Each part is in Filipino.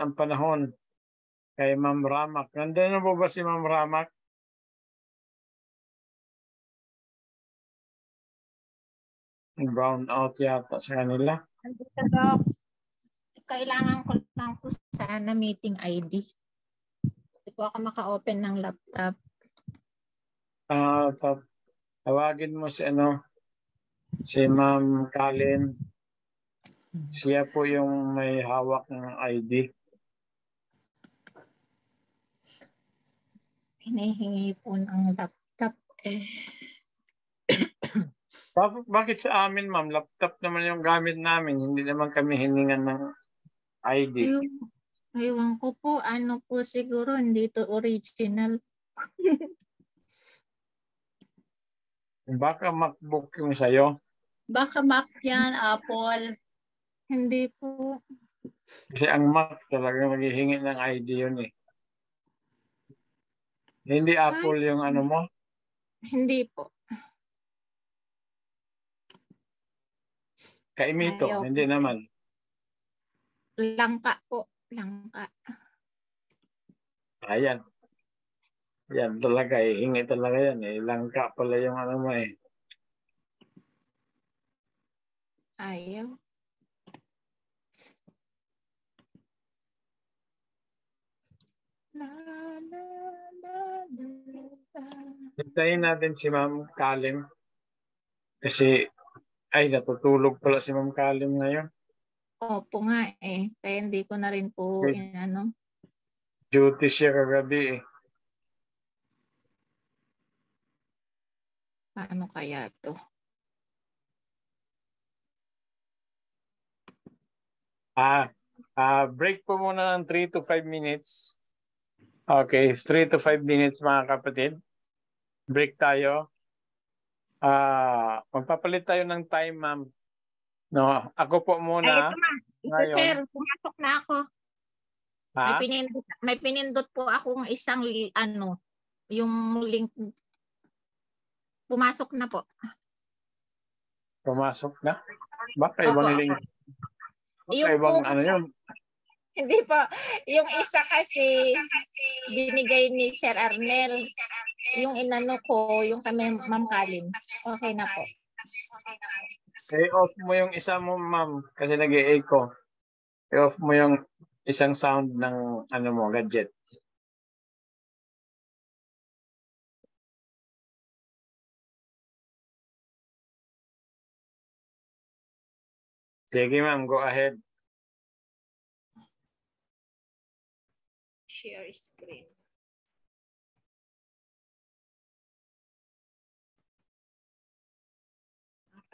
ang panahon kay Ma'am Ramak. Nandun na po ba si Ma'am Ramak? Brown out yata sa kanila. Kailangan ko lang po sana meeting ID. Hindi po ako maka-open ng laptop. Tawagin mo si Ma'am Kalin. Siya po yung may hawak ng ID. Hinihingi po ng laptop Bakit sa amin, ma'am? Laptop naman yung gamit namin. Hindi naman kami hiningan ng ID. Ewan ko po, ano po siguro, hindi to original. Baka MacBook yung sa'yo. Baka Mac yan, Apple. Hindi po. Kasi ang Mac talaga maghihingi ng ID yun eh. Hindi Apple yung ano mo? Hindi po. Kaimito, hindi naman. Langka po. Langka. Ayan. Yan talaga eh. Hingi talaga yan eh. Langka pala yung ano mo eh. Ayaw. Hintayin natin si Ma'am Kalim. Kasi, ay natutulog pala si Ma'am Kalim ngayon. Opo nga eh. Kaya hindi ko na rin po Duty siya kagabi eh. Paano kaya to? Break po muna ng 3 to 5 minutes. Okay, 3 to 5 minutes mga kapatid. Break tayo. Magpapalit tayo ng time, ma'am. No, ako po muna. Ito, sir, pumasok na ako. Ha? May pinindot po akong isang yung link. Pumasok na po. Pumasok na? Baka ibang link. Baka ibang ano yun? Hindi po. Yung isa kasi binigay ni Sir Arnel. Yung inano ko, yung kami Ma'am Kalim. Okay na po. I-off mo yung isa mo, ma'am. Kasi nag-e-echo. I-off mo yung isang sound ng gadget. Sige, ma'am. Go ahead. Share screen.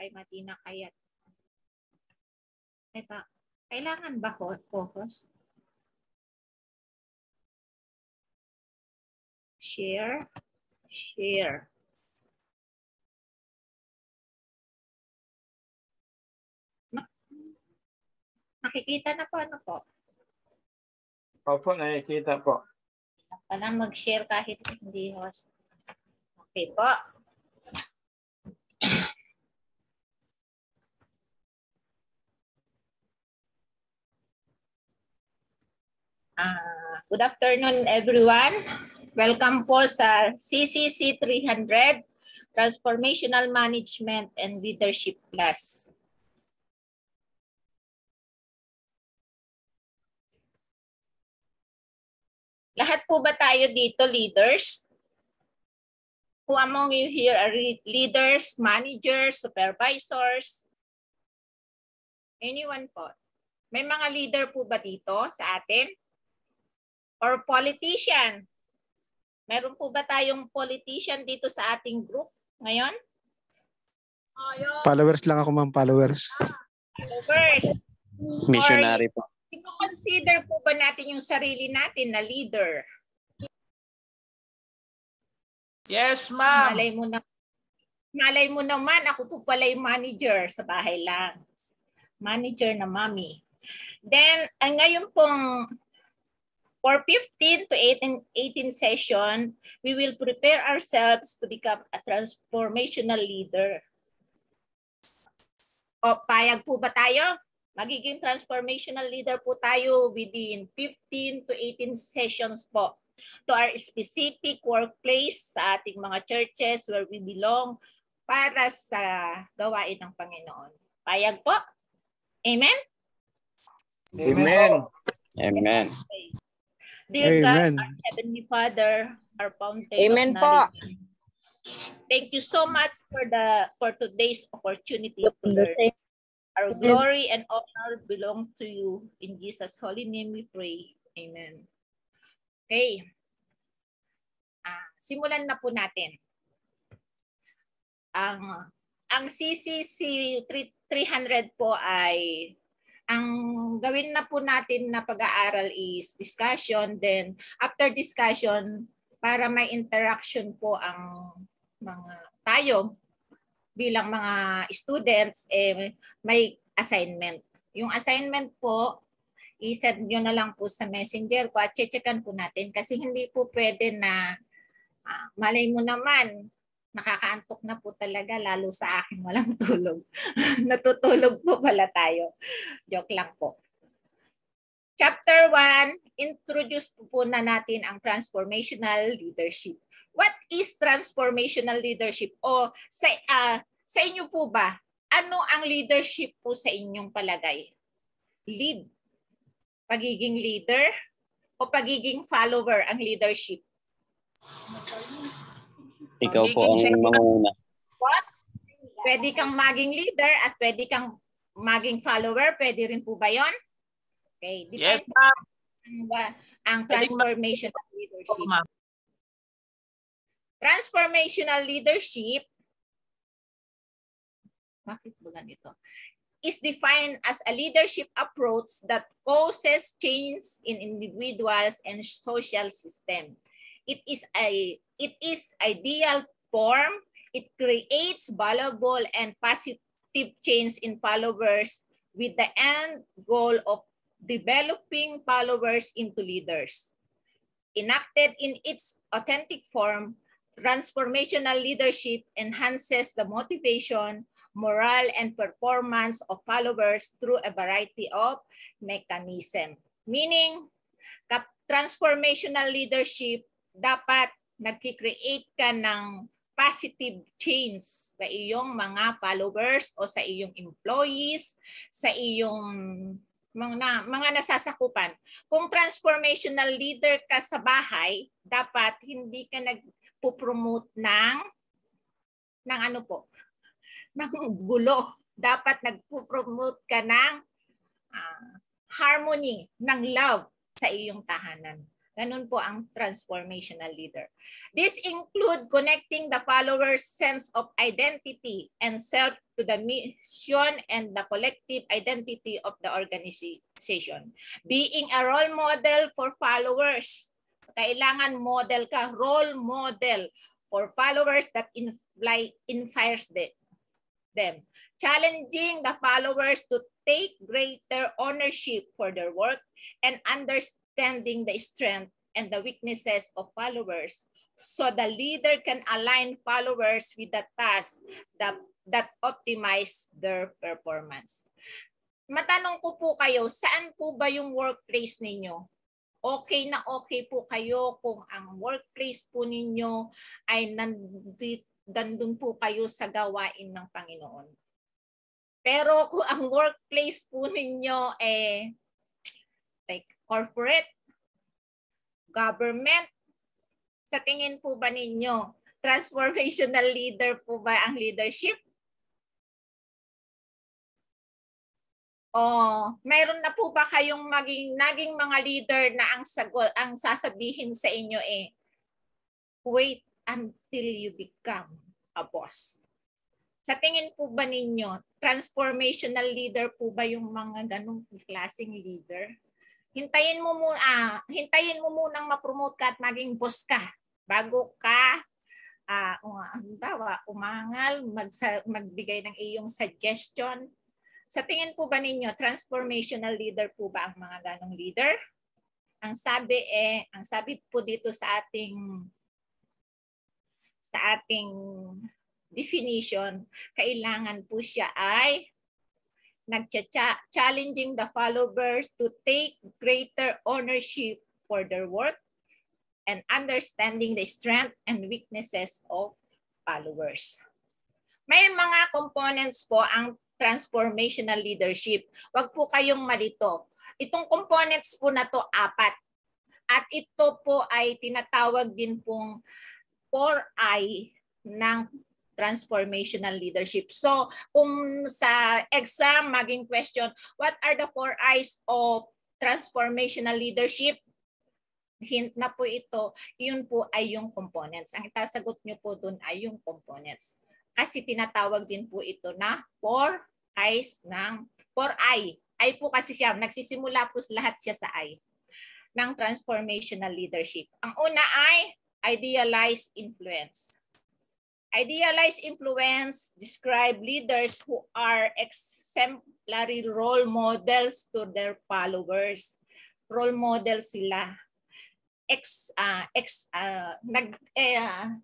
Okay, Matina Kayat. Ito, kailangan ba co-host? Share. Share. Nakikita na po, ano po? Opo, nakikita po. Parang mag-share kahit hindi host. Okay po. Good afternoon, everyone. Welcome po sa CCC 300, Transformational Management and Leadership Class. Lahat po ba tayo dito leaders? Who among you here are leaders, managers, supervisors? Anyone po? May mga leader po ba dito sa atin? Or politician? Meron po ba tayong politician dito sa ating group ngayon? Followers lang ako, ma'am. Followers. Followers. Missionary po. I-consider po ba natin yung sarili natin na leader? Yes, ma'am. Malay mo naman, ako po pala yung manager sa bahay lang. Manager na mommy. Then, ngayon pong for 15 to 18 session, we will prepare ourselves to become a transformational leader. O, payag po ba tayo? Magiging transformational leader po tayo within 15 to 18 sessions po to our specific workplace sa ating mga churches where we belong para sa gawain ng Panginoon. Payag po? Amen? Amen. Amen. Dear Amen. God, our Heavenly Father, our fountain Amen of po. knowledge. Thank you so much for today's opportunity to learn. Our glory and honor belong to you. In Jesus' holy name we pray. Amen. Okay. Simulan na po natin. Ang CCC 300 po ay ang gawin na po natin na pag-aaral is discussion. Then after discussion, para may interaction po ang mga tayo bilang mga students, may assignment. Yung assignment po, i-send nyo na lang po sa messenger ko at checkan po natin kasi hindi po pwede na malay mo naman, nakakaantok na po talaga lalo sa akin walang tulog. Natutulog po pala tayo. Joke lang po. Chapter 1, introduce po na natin ang transformational leadership. What is transformational leadership? O sa inyo po ba, ano ang leadership po sa inyong palagay? Lead. Pagiging leader o pagiging follower ang leadership? Ikaw po ang manguna. What? Pwede kang maging leader at pwede kang maging follower. Pwede rin po ba yon? Okay. Yes, ma'am. Ang transformational leadership. Ma'am. Transformational leadership, bakit ba ganito? Is defined as a leadership approach that causes change in individuals and social system. It is ideal form. It creates valuable and positive change in followers with the end goal of developing followers into leaders. Enacted in its authentic form, transformational leadership enhances the motivation, morale, and performance of followers through a variety of mechanisms. Meaning, transformational leadership, dapat nag-create ka ng positive change sa iyong mga followers o sa iyong employees, sa iyong mga nasasakupan. Kung transformational leader ka sa bahay, dapat hindi ka nagpo-promote ng ano po, ng gulo. Dapat nagpo-promote ka ng harmony, ng love sa iyong tahanan. Ganun po ang transformational leader. This include connecting the followers' sense of identity and self to the mission and the collective identity of the organization. Being a role model for followers. Kailangan model ka, role model for followers that inspires them. Challenging the followers to take greater ownership for their work and understanding the strength and the weaknesses of followers so the leader can align followers with the tasks that optimize their performance. Matanong ko po kayo, saan po ba yung workplace ninyo? Okay na okay po kayo kung ang workplace po ninyo ay nandun po kayo sa gawain ng Panginoon. Pero kung ang workplace po ninyo like corporate, government, sa tingin po ba ninyo, transformational leader po ba ang leadership? O mayroon na po ba kayong naging mga leader na ang sasabihin sa inyo wait until you become a boss? Sa tingin po ba ninyo, transformational leader po ba yung mga ganong klaseng leader? Hintayin mo munang ma-promote ka at maging boss ka bago ka umangal, magbigay ng iyong suggestion. Sa tingin po ba ninyo, transformational leader po ba ang mga ganong leader? Ang sabi po dito sa ating definition, kailangan po siya ay challenging the followers to take greater ownership for their work, and understanding the strength and weaknesses of followers. May mga components po ang transformational leadership. Huwag po kayong malito. Itong components po na to 4. At ito po ay tinatawag din pong 4I ng transformational leadership. So, kung sa exam maging question, what are the 4 I's of transformational leadership? Hint na po ito, yun po ay yung components. Ang itasagot nyo po dun ay yung components. Kasi tinatawag din po ito na 4 I's ng 4I. I po kasi siya, nagsisimula po lahat siya sa I ng transformational leadership. Ang una ay idealized influence. Idealized influence describe leaders who are exemplary role models to their followers. Role model sila.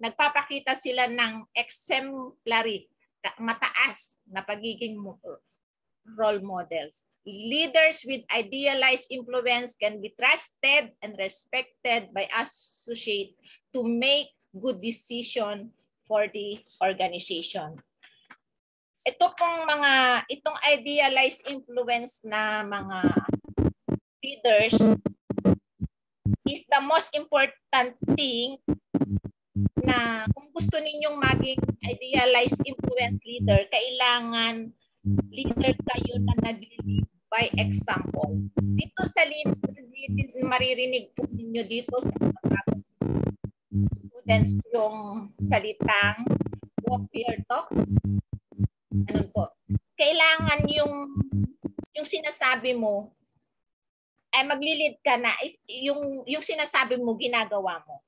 Nagpapakita sila ng exemplary, mataas na pagiging role models. Leaders with idealized influence can be trusted and respected by associates to make good decisions for the organization. Itong idealized influence na mga leaders is the most important thing na kung gusto ninyong maging idealized influence leader, kailangan leader kayo na nag-lead by example. Dito sa LIMS, maririnig po ninyo dito sa students yung salitang walk your talk. Ano po? Kailangan yung sinasabi mo ay maglilid ka na, yung sinasabi mo ginagawa mo.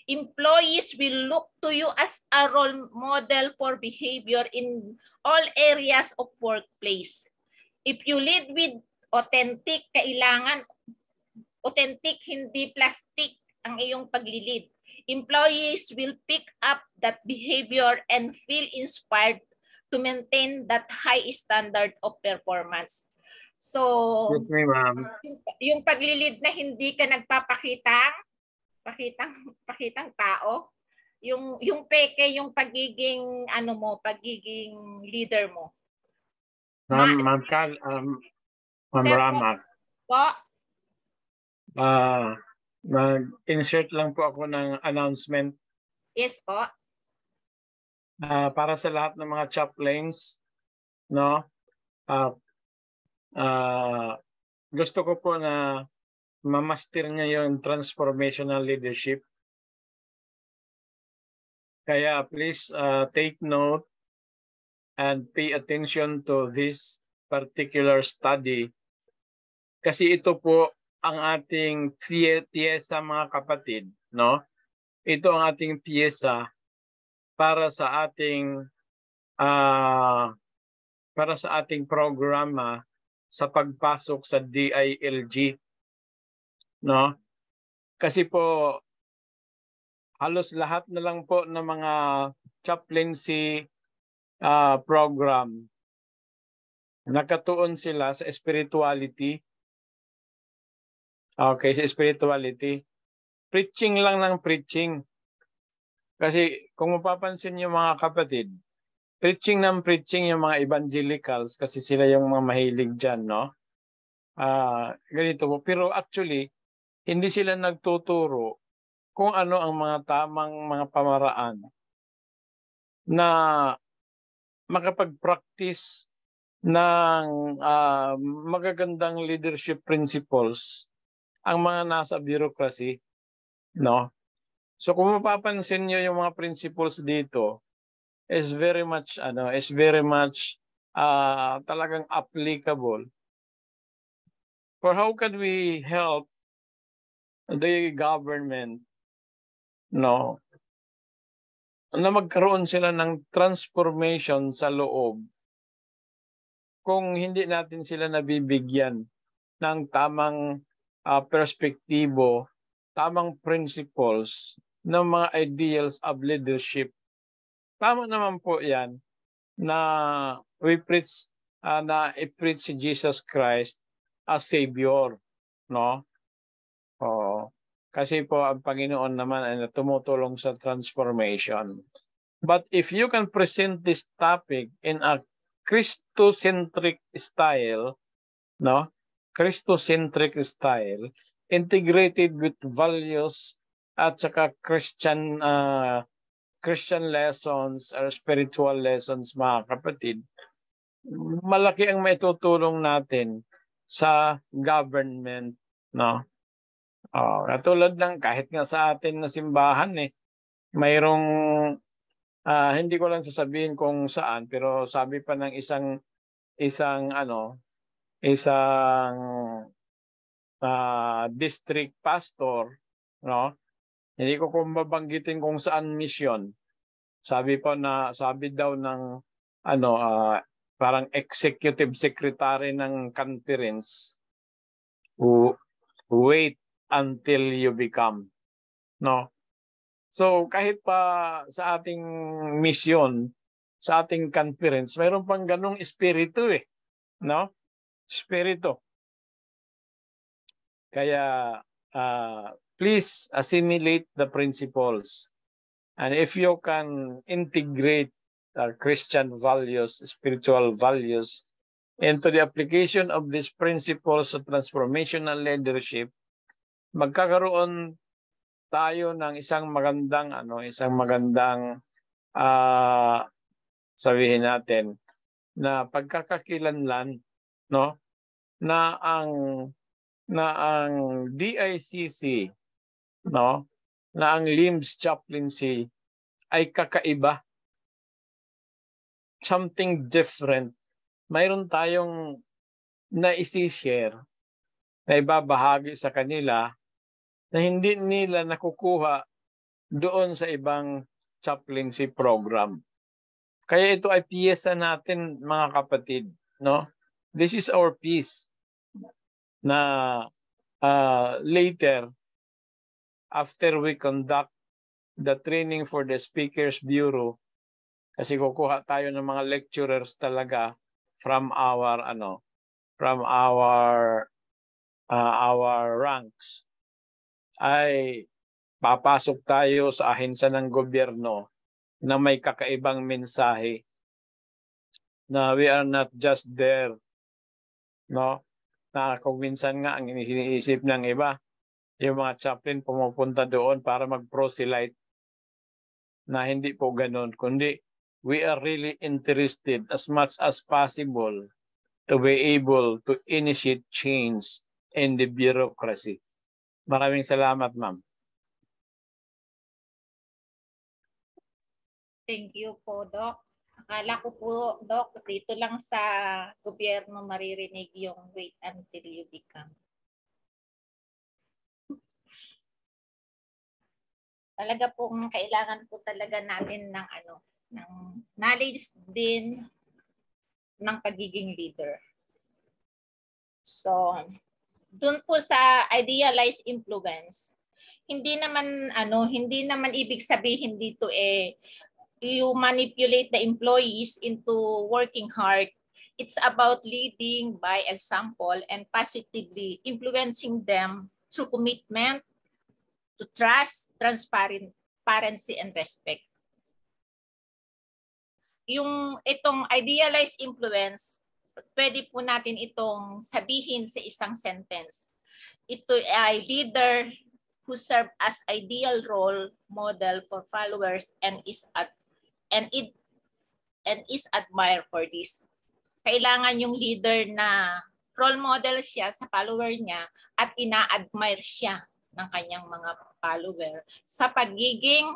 Employees will look to you as a role model for behavior in all areas of workplace. If you lead with authentic, kailangan authentic, hindi plastic ang iyong paglilid. Employees will pick up that behavior and feel inspired to maintain that high standard of performance. So, Yes, ma'am. Yung paglilid na hindi ka nagpapakitang tao, yung peke, yung pagiging pagiging leader mo. Ma'am Rama. Po. Mag-insert lang po ako ng announcement. Yes po. Para sa lahat ng mga chaplains, no? Gusto ko po na mamaster niya yung transformational leadership. Kaya please take note and pay attention to this particular study. Kasi ito po ang ating piyesa, mga kapatid, no? Ito ang ating piyesa para sa ating programa sa pagpasok sa DILG, no? Kasi po halos lahat na lang po ng mga chaplaincy program nakatuon sila sa spirituality. Okay, sa spirituality. Preaching lang ng preaching. Kasi kung mapapansin niyo mga kapatid, preaching ng preaching yung mga evangelicals kasi sila yung mga mahilig dyan, no? Ganito po. Pero actually, hindi sila nagtuturo kung ano ang mga tamang mga pamaraan na makapag-practice ng magagandang leadership principles ang mga nasa bureaucracy, no? So kung mapapansin niyo yung mga principles dito is very much talagang applicable. For how can we help the government, no, na magkaroon sila ng transformation sa loob kung hindi natin sila nabibigyan ng tamang perspektibo, tamang principles ng mga ideals of leadership. Tama naman po yan na we preach na i-preach si Jesus Christ as Savior, no? Kasi po ang Panginoon naman ay tumutulong sa transformation. But if you can present this topic in a Christocentric style, no? Christocentric style, integrated with values at saka Christian lessons or spiritual lessons, mga kapatid, malaki ang maitutulong natin sa government, no? Katulad ng kahit nga sa atin na simbahan mayroong hindi ko lang sasabihin kung saan, pero sabi pa ng isang district pastor, no? Hindi ko kung babanggitin kung saan mission. Sabi daw ng parang executive secretary ng conference, wait until you become, no? So kahit pa sa ating mission, sa ating conference, mayroon pang ganung espiritu no? Espiritu. Kaya please assimilate the principles. And if you can integrate Christian values, spiritual values into the application of these principles of transformational leadership, magkakaroon tayo ng isang magandang sabihin natin na pagkakakilanlan, no, na ang DICC, no, na ang LIMS chaplaincy ay kakaiba, something different. Mayroon tayong na-i-share, na ibabahagi sa kanila na hindi nila nakukuha doon sa ibang chaplaincy program. Kaya ito ay piyesa natin, mga kapatid, no? This is our piece na later, after we conduct the training for the Speakers Bureau, kasi kukuha tayo ng mga lecturers talaga from our ranks, ay papasok tayo sa ahensya ng gobyerno na may kakaibang mensahe, na we are not just there, no? Na kung minsan nga ang iniisip ng iba, yung mga chaplain pumupunta doon para mag-proselyte, na hindi po ganun, kundi we are really interested as much as possible to be able to initiate change in the bureaucracy. Maraming salamat, ma'am. Thank you po, Doc. Akala ko po, Doc, dito lang sa gobyerno maririnig yung wait until you become. Talaga pong kailangan po talaga natin ng ng knowledge din ng pagiging leader. So, dun po sa idealized influence, hindi naman ibig sabihin dito you manipulate the employees into working hard. It's about leading by example and positively influencing them through commitment to trust, transparency, and respect. Yung itong idealized influence, pwede po natin itong sabihin sa isang sentence. Ito ay leader who serve as ideal role model for followers and is admired for this. Kailangan yung leader na role model siya sa follower niya at ina-admire siya ng kanyang mga follower sa pagiging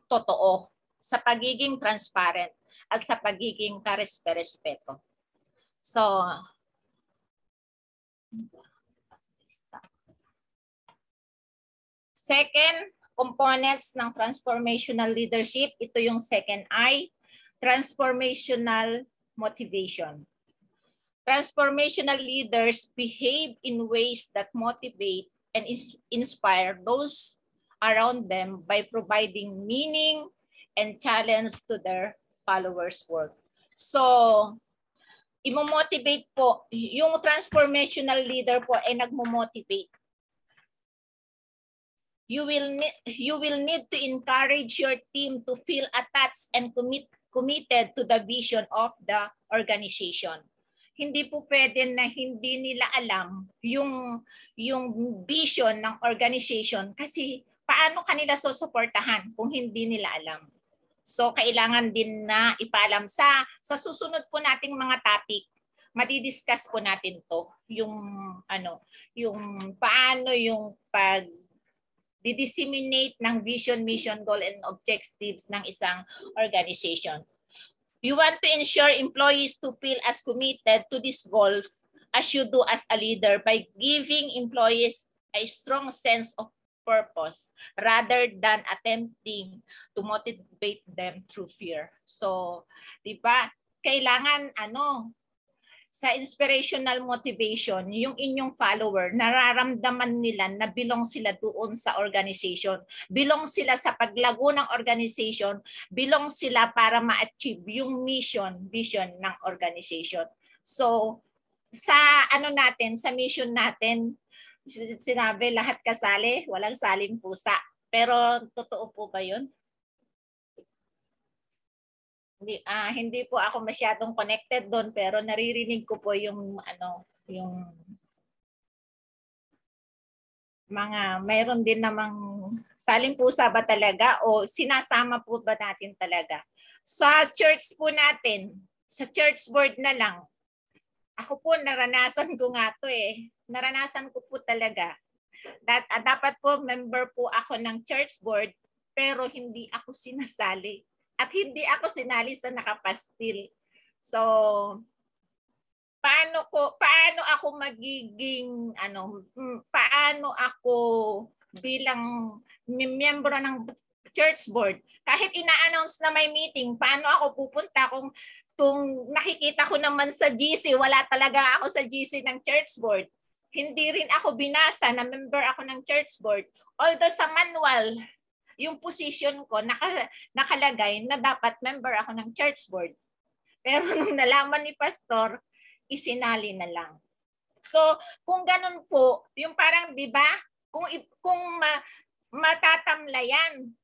totoo, sa pagiging transparent, at sa pagiging karespeto. So, second components ng transformational leadership, ito yung second I, transformational motivation. Transformational leaders behave in ways that motivate and inspire those around them by providing meaning and challenge to their followers' work. So, imo-motivate po, yung transformational leader po ay nagmo-motivate. You will need to encourage your team to feel attached and committed to the vision of the organization. Hindi po pwede na hindi nila alam yung vision ng organization kasi paano kanila susuportahan kung hindi nila alam. So kailangan din na ipaalam sa susunod po nating mga topic. Madidiscuss po natin to yung paano yung disseminate ng vision, mission, goal, and objectives ng isang organization. You want to ensure employees to feel as committed to these goals as you do as a leader by giving employees a strong sense of purpose rather than attempting to motivate them through fear. So, di ba, kailangan sa inspirational motivation, yung inyong follower, nararamdaman nila na belong sila doon sa organization. Belong sila sa paglago ng organization. Belong sila para ma-achieve yung mission, vision ng organization. So, sa sa mission natin, sinabi lahat kasali, walang saling pusa. Pero totoo po ba yun? Hindi po ako masyadong connected doon pero naririnig ko po yung yung mga mayroon din namang saling pusa ba talaga o sinasama po ba natin talaga. Sa church po natin, sa church board na lang. Ako po naranasan ko nga to Naranasan ko po talaga. Dapat po member po ako ng church board pero hindi ako sinasali. At hindi ako sinali sa nakapastil. So, paano ako magiging paano ako bilang miyembro ng church board? Kahit ina-announce na may meeting, paano ako pupunta kung nakikita ko naman sa GC, wala talaga ako sa GC ng church board. Hindi rin ako binasa na member ako ng church board. Although sa manual, yung position ko nakalagay na dapat member ako ng church board. Pero nung nalaman ni pastor, isinali na lang. So, kung ganun po, yung parang 'di ba, kung matatamlayan.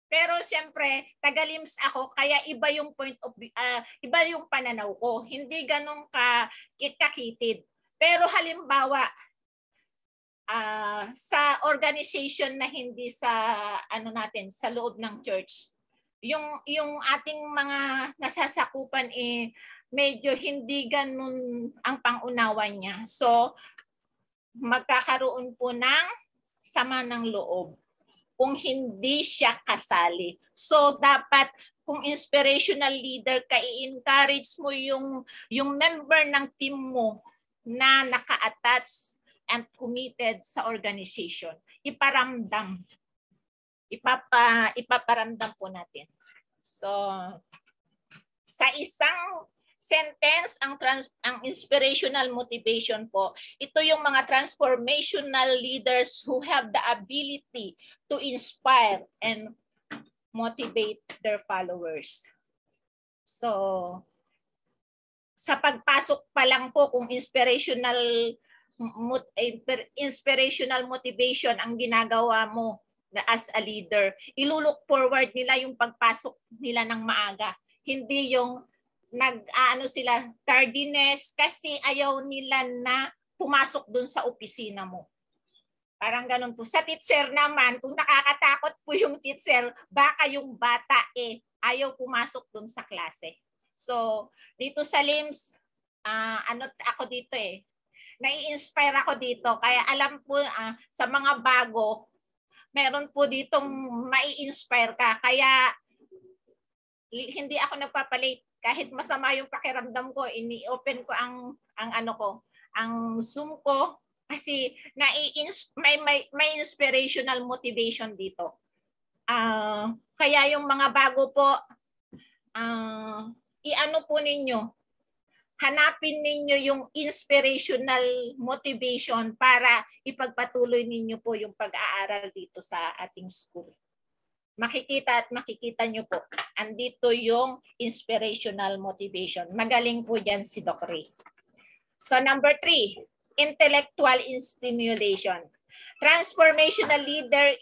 Pero siyempre, tagalims ako kaya iba yung iba yung pananaw ko. Hindi ganun kakitid. Pero halimbawa, sa organization na hindi sa sa loob ng church, yung ating mga nasasakupan medyo hindi ganun ang pangunawa niya. So magkakaroon po ng sama ng loob kung hindi siya kasali. So dapat kung inspirational leader ka, i-encourage mo yung member ng team mo na naka-attach and committed sa organization. Iparamdam. Ipaparamdam po natin. So, sa isang sentence, ang inspirational motivation po, ito yung mga transformational leaders who have the ability to inspire and motivate their followers. So, sa pagpasok pa lang po, kung inspirational motivation ang ginagawa mo as a leader, ilulook forward nila yung pagpasok nila ng maaga. Hindi yung sila tardiness kasi ayaw nila na pumasok dun sa opisina mo. Parang ganun po. Sa teacher naman, kung nakakatakot po yung teacher, baka yung bata ayaw pumasok dun sa klase. So, dito sa LIMS, ako dito nai-inspire ako dito. Kaya alam po sa mga bago, meron po ditong mai-inspire ka. Kaya hindi ako nagpapalit. Kahit masama yung pakiramdam ko, ini-open ko ang Zoom ko kasi may inspirational motivation dito. Kaya yung mga bago po, po ninyo, hanapin ninyo yung inspirational motivation para ipagpatuloy ninyo po yung pag-aaral dito sa ating school. makikita nyo po. Andito yung inspirational motivation. Magaling po dyan si Doc Ray. So number 3, intellectual stimulation. Transformational leader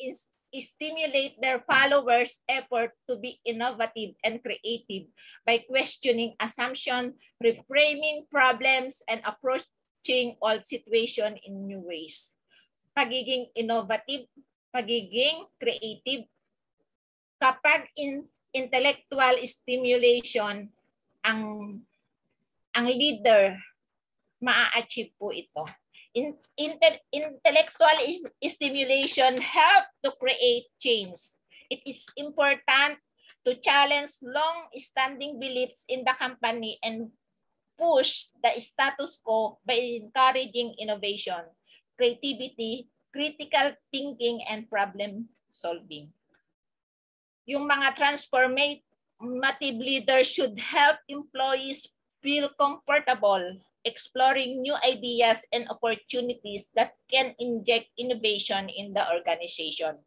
stimulate their followers' effort to be innovative and creative by questioning assumption, reframing problems, and approaching all situation in new ways. Pagiging innovative, pagiging creative. Kapag intellectual stimulation ang leader, maa-achieve po ito. Intellectual stimulation help to create change. It is important to challenge long-standing beliefs in the company and push the status quo by encouraging innovation, creativity, critical thinking, and problem solving. Yung mga transformative leaders should help employees feel comfortable exploring new ideas and opportunities that can inject innovation in the organization.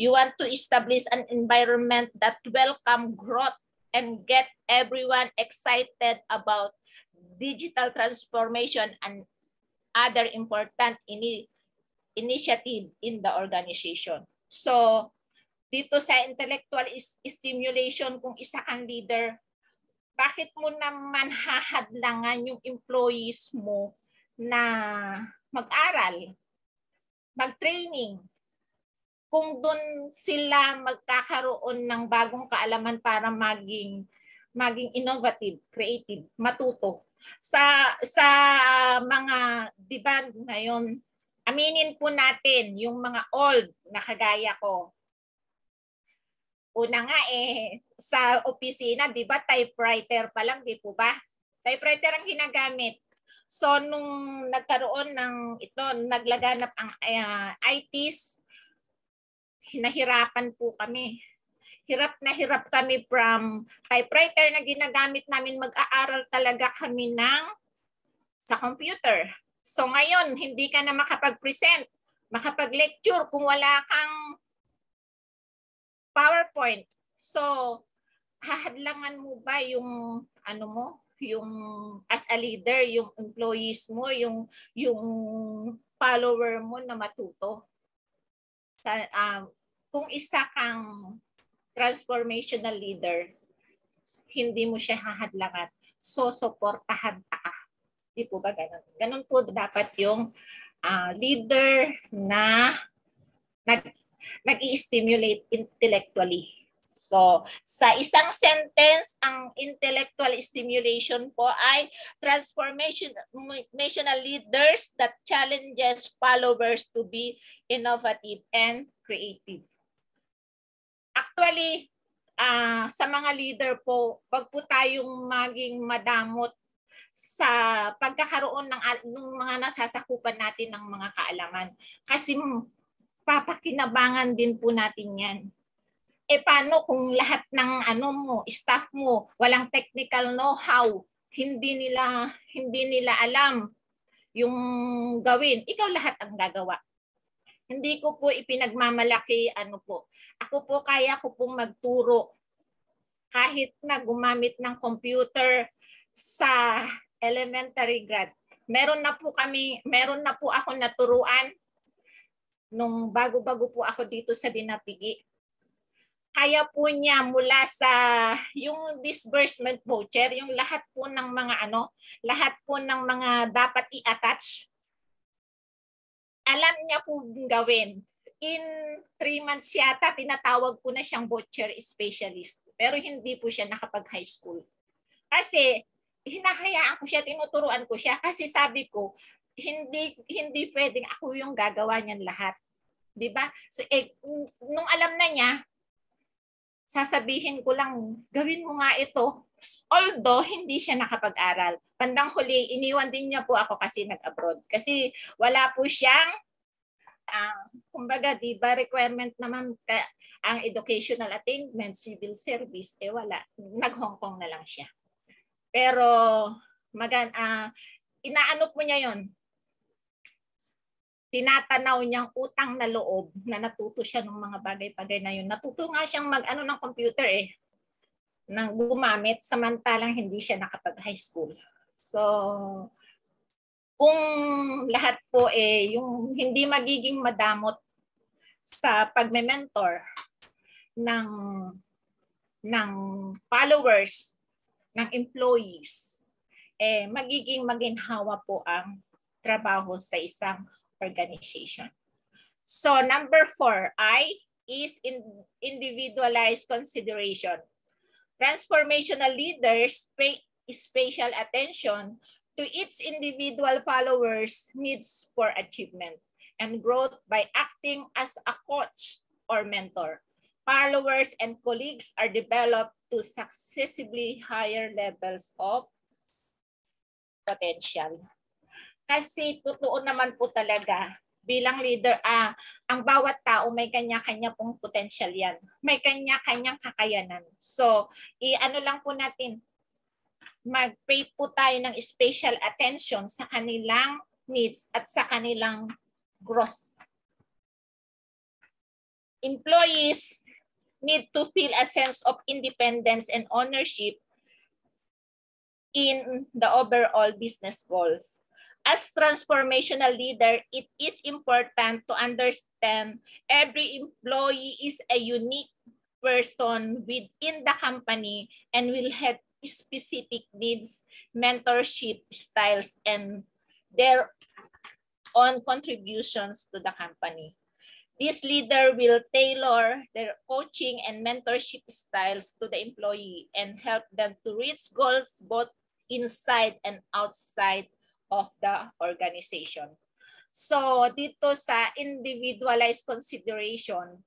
You want to establish an environment that welcome growth and get everyone excited about digital transformation and other important initiative in the organization. So, dito sa intellectual stimulation, kung isa kang leader, bakit mo naman hahadlangan yung employees mo na mag-aral, mag-training, kung doon sila magkakaroon ng bagong kaalaman para maging innovative, creative, matuto. Sa mga, di ba ngayon, aminin po natin yung mga old na kagaya ko. Una nga sa opisina, di ba, typewriter pa lang, di po ba? Typewriter ang ginagamit. So, nung nagkaroon ng ito, naglaganap ang ITs, nahirapan po kami. Hirap na hirap kami from typewriter na ginagamit namin, mag-aaral talaga kami sa computer. So, ngayon, hindi ka na makapag-present, makapag-lecture kung wala kang PowerPoint. So, hahadlangan mo ba yung yung as a leader, yung employees mo, yung follower mo na matuto? Kung isa kang transformational leader, hindi mo siya hahadlangan. So, suportahan ka. Di po ba ganun? Ganun po dapat yung leader na nag-i-stimulate intellectually. So, sa isang sentence, ang intellectual stimulation po ay transformational leaders that challenges followers to be innovative and creative. Actually, sa mga leader po, wag po tayong maging madamot sa pagkakaroon ng mga nasasakupan natin ng mga kaalaman. Kasi papakinabangan din po natin yan. Paano kung lahat ng staff mo, walang technical know-how, hindi nila alam yung gawin, ikaw lahat ang gagawa. Hindi ko po ipinagmamalaki Ako po kaya ko pong magturo kahit na gumamit ng computer sa elementary grade. Meron na po ako naturuan nung bago-bago po ako dito sa Dinapigi. Kaya po niya mula sa yung disbursement voucher, yung lahat po ng mga dapat i-attach. Alam niya po gawin. In 3 months yata, tinatawag ko na siyang voucher specialist. Pero hindi po siya nakapag-high school. Kasi hinahayaan ko siya, tinuturuan ko siya. Kasi sabi ko, hindi pwedeng ako yung gagawa niyan lahat. 'Di ba? So, nung alam na niya, sasabihin ko lang, gawin mo nga ito. Although, hindi siya nakapag-aral. Bandang huli, iniwan din niya po ako kasi nag-abroad. Kasi wala po siyang, kumbaga, di ba, requirement naman ang educational attainment, civil service, wala. Nag-Hong Kong na lang siya. Pero, inaano po niya yon. tinatanaw niyang utang na loob na natuto siya ng mga bagay-bagay na yun. Natuto nga siyang mag-ano ng computer nang gumamit samantalang hindi siya nakapag-high school. So, kung lahat po yung hindi magiging madamot sa pagme-mentor ng followers, ng employees, magiging maginhawa po ang trabaho sa isang organization. So number 4, I is individualized consideration. Transformational leaders pay special attention to its individual followers' needs for achievement and growth by acting as a coach or mentor. Followers and colleagues are developed to successively higher levels of potential. Kasi totoo naman po talaga, bilang leader, ang bawat tao may kanya-kanya pong potential yan. May kanya-kanyang kakayanan. So, ano lang po natin, mag-pay po tayo ng special attention sa kanilang needs at sa kanilang growth. Employees need to feel a sense of independence and ownership in the overall business goals. As transformational leader, it is important to understand every employee is a unique person within the company and will have specific needs, mentorship styles, and their own contributions to the company. This leader will tailor their coaching and mentorship styles to the employee and help them to reach goals both inside and outside of the organization. So dito sa individualized consideration,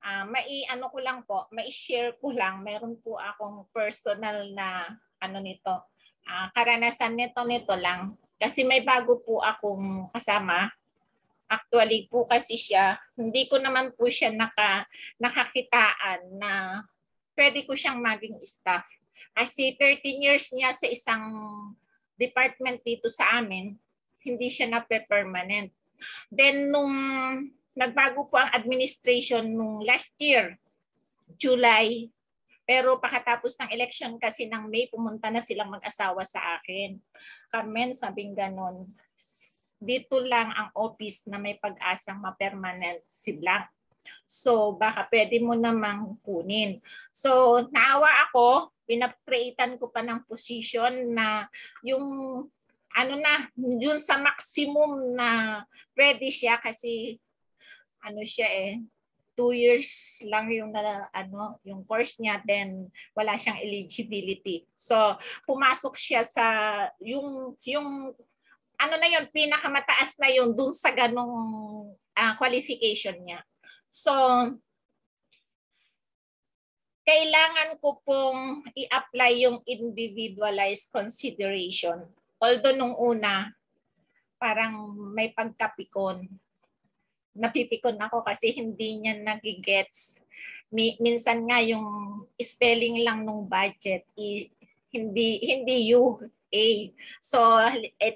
mai-ano ko lang po, mai-share ko lang, meron po akong personal na nito. Karanasan nito lang kasi may bago po akong kasama. Actually po kasi siya, hindi ko naman po siya nakakitaan na pwede ko siyang maging staff. Kasi 13 years niya sa isang department dito sa amin, hindi siya na-permanent. Then nung nagbago po ang administration nung last year, July, pero pagkatapos ng election kasi ng May, pumunta na silang mag-asawa sa akin. Carmen, sabing ganon, dito lang ang office na may pag-asang ma-permanent si Blanc. So baka pwede mo namang kunin. So naawa ako, pinapreitan ko pa ng position na yung yun sa maximum na pwede siya kasi siya 2 years lang yung yung course niya, then wala siyang eligibility. So pumasok siya sa yung na yun, pinakamataas na yun dun sa ganong qualification niya. So kailangan ko pong i-apply yung individualized consideration. Although nung una, parang may pagkapikon. Napipikon ako kasi hindi niya nagigets. Minsan nga yung spelling lang nung budget, hindi UA. So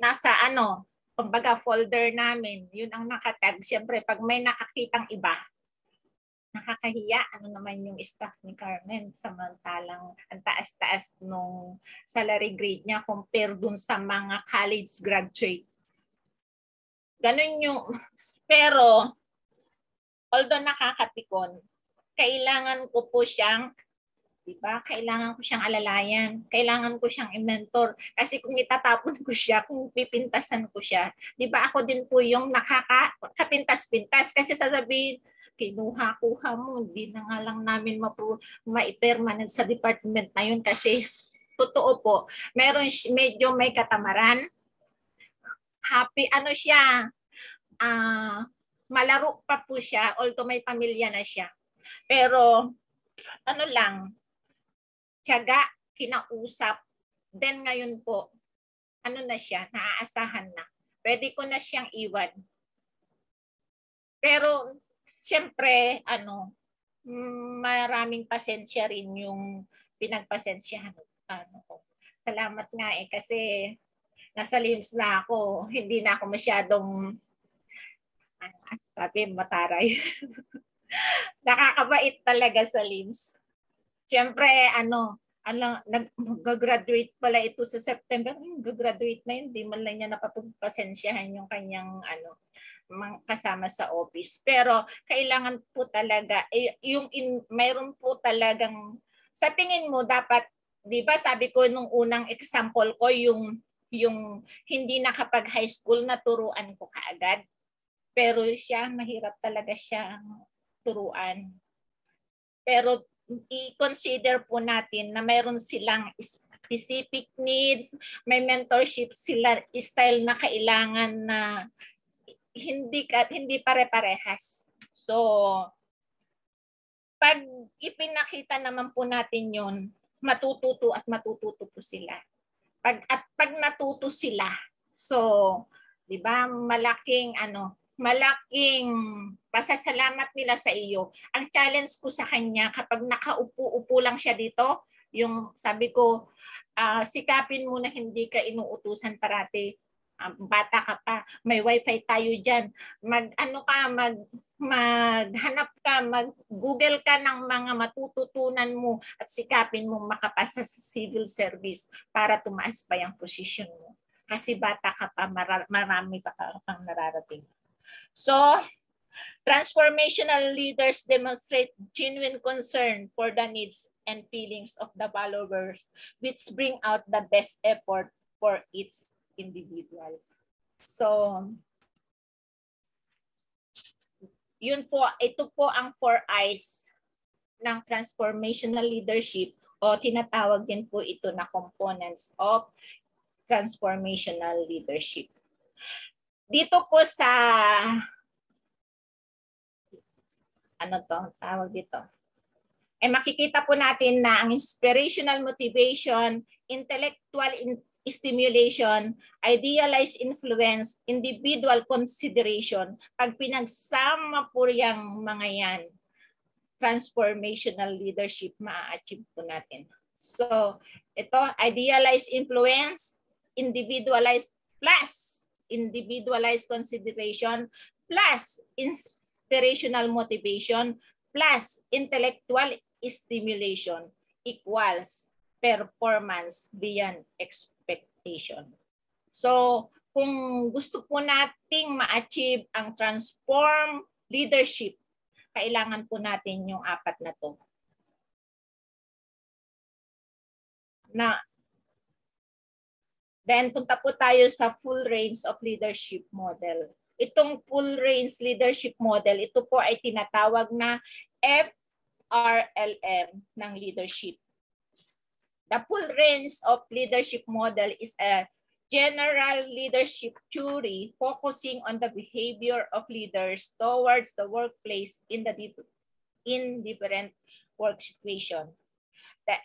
nasa kumbaga folder namin, yun ang nakatag. Siyempre, pag may nakakitang iba, nakakahiya, naman yung staff ni Carmen, samantalang ang taas-taas nung salary grade niya compare dun sa mga college graduate. Ganun yung, pero although nakakatikon, kailangan ko po siyang, kailangan ko siyang alalayan, kailangan ko siyang i-mentor. Kasi kung itatapon ko siya, kung pipintasan ko siya, ako din po yung nakakapintas-pintas kasi sasabihin, kinuha-kuha mo, hindi na nga lang namin ma-permanent sa department na yun kasi totoo po, medyo may katamaran. Happy, siya, malaro pa po siya, although may pamilya na siya. Pero, tiyaga, kinausap. Then ngayon po, na siya, naaasahan na. Pwede ko na siyang iwan. Pero, siyempre, maraming pasensya rin yung pinagpasensyahan ko. Salamat nga kasi nasa limbs na ako. Hindi na ako masyadong Sabi, mataray. Nakakabait talaga sa LIMS. Siyempre, nag-graduate pala ito sa September. Nag-graduate na yun. Di man lang niya napapagpasensyahan yung kanyang kasama sa office. Pero kailangan po talaga, mayroon po talagang, sa tingin mo dapat, di ba sabi ko nung unang example ko, yung hindi nakapag-high school na turuan ko kaagad. Pero siya, mahirap talaga siyang turuan. Pero i-consider po natin na mayroon silang specific needs, may mentorship sila, style na kailangan na hindi pare-parehas. So, pag ipinakita naman po natin yon, matututo po sila. Pag natuto sila, so, 'di ba, malaking pasasalamat nila sa iyo. Ang challenge ko sa kanya, kapag nakaupo-upo lang siya dito, yung sabi ko, sikapin mo na hindi ka inuutusan parati. Bata ka pa, may wifi tayo dyan. Maghanap ka, mag-google ka ng mga matututunan mo at sikapin mo makapasa sa civil service para tumaas pa yung position mo. Kasi bata ka pa, marami pa kang nararating. So, transformational leaders demonstrate genuine concern for the needs and feelings of the followers, which bring out the best effort for each individual. So, ito po ang 4 I's ng transformational leadership, o tinatawag din po ito na components of transformational leadership. Dito po sa tawag dito? Makikita po natin na ang inspirational motivation, intellectual stimulation, idealized influence, individual consideration, pag pinagsama po yung mga yan, transformational leadership ma-achieve po natin. So, ito, idealized influence, individualized consideration, plus inspirational motivation, plus intellectual stimulation equals performance beyond expectation. So, kung gusto po nating ma-achieve ang transform leadership, kailangan po natin yung 4 na to. Then, punta po tayo sa full range of leadership model. Itong full range leadership model, ito po ay tinatawag na FRLM ng leadership. The full range of leadership model is a general leadership theory focusing on the behavior of leaders towards the workplace in different work situation. The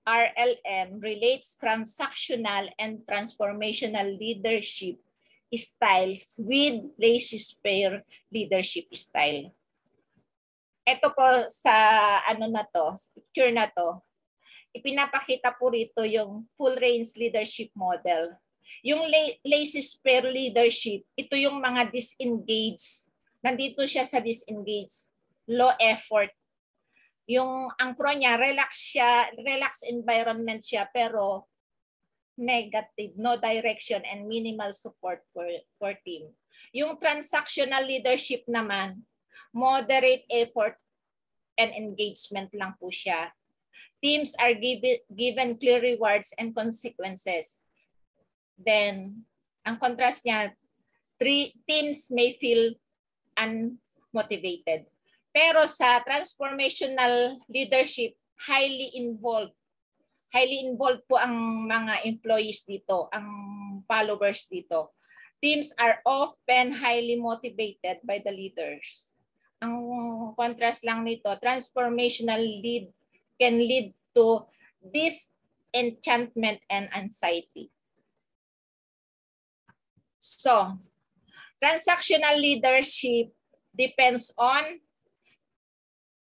FRLM relates transactional and transformational leadership styles with laissez-faire leadership style. Ito po sa picture na to, ipinapakita po rito yung full range leadership model. Yung laissez-faire leadership, ito yung mga disengaged. Nandito siya sa disengaged, low effort. Yung angkro niya, relax environment siya, pero negative, no direction and minimal support for team. Yung transactional leadership naman, moderate effort and engagement lang po siya. Teams are given clear rewards and consequences. Then, ang contrast niya, teams may feel unmotivated. Pero sa transformational leadership, highly involved po ang mga employees dito, ang followers dito. Teams are often highly motivated by the leaders. Ang contrast lang nito, transformational lead can lead to disenchantment and anxiety. So, transactional leadership depends on,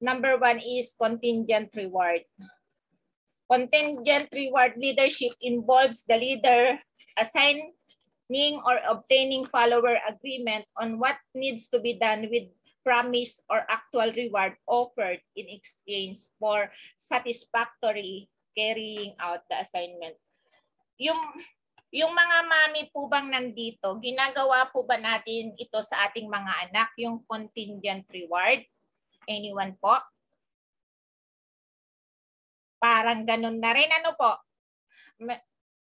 number 1 is contingent reward. Contingent reward leadership involves the leader assign or obtaining follower agreement on what needs to be done with promise or actual reward offered in exchange for satisfactory carrying out the assignment. Yung mga mami po bang nandito, ginagawa po ba natin ito sa ating mga anak, yung contingent reward? Anyone po? Parang ganun na rin, ano po?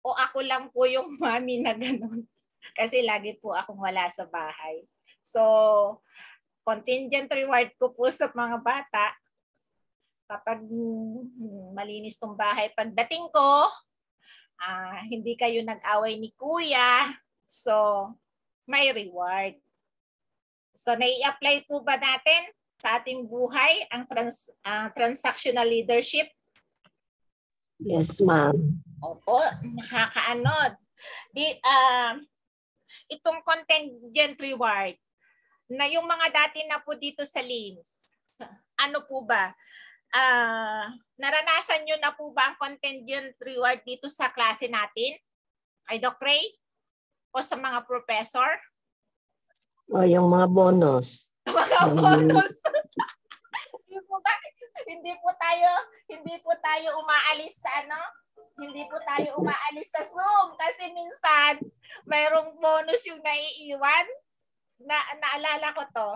O ako lang po yung mami na ganun? Kasi lagi po akong wala sa bahay. So, contingent reward ko po sa mga bata, kapag malinis tong bahay, pagdating ko, hindi kayo nag-away ni kuya, so may reward. So nai-apply po ba natin sa ating buhay ang transactional leadership? Yes, ma'am. Opo, nakakaanod. Itong contingent reward, na yung mga dati na po dito sa LIMS, ano po ba? Naranasan nyo na po ba ang contingent reward dito sa klase natin? Kay Doc Ray? O sa mga professor? O, yung mga bonus. Mga bonus. Hindi po tayo umaalis sa ano? Hindi po tayo umaalis sa Zoom kasi minsan mayroong bonus yung naiiwan. Naalala ko to.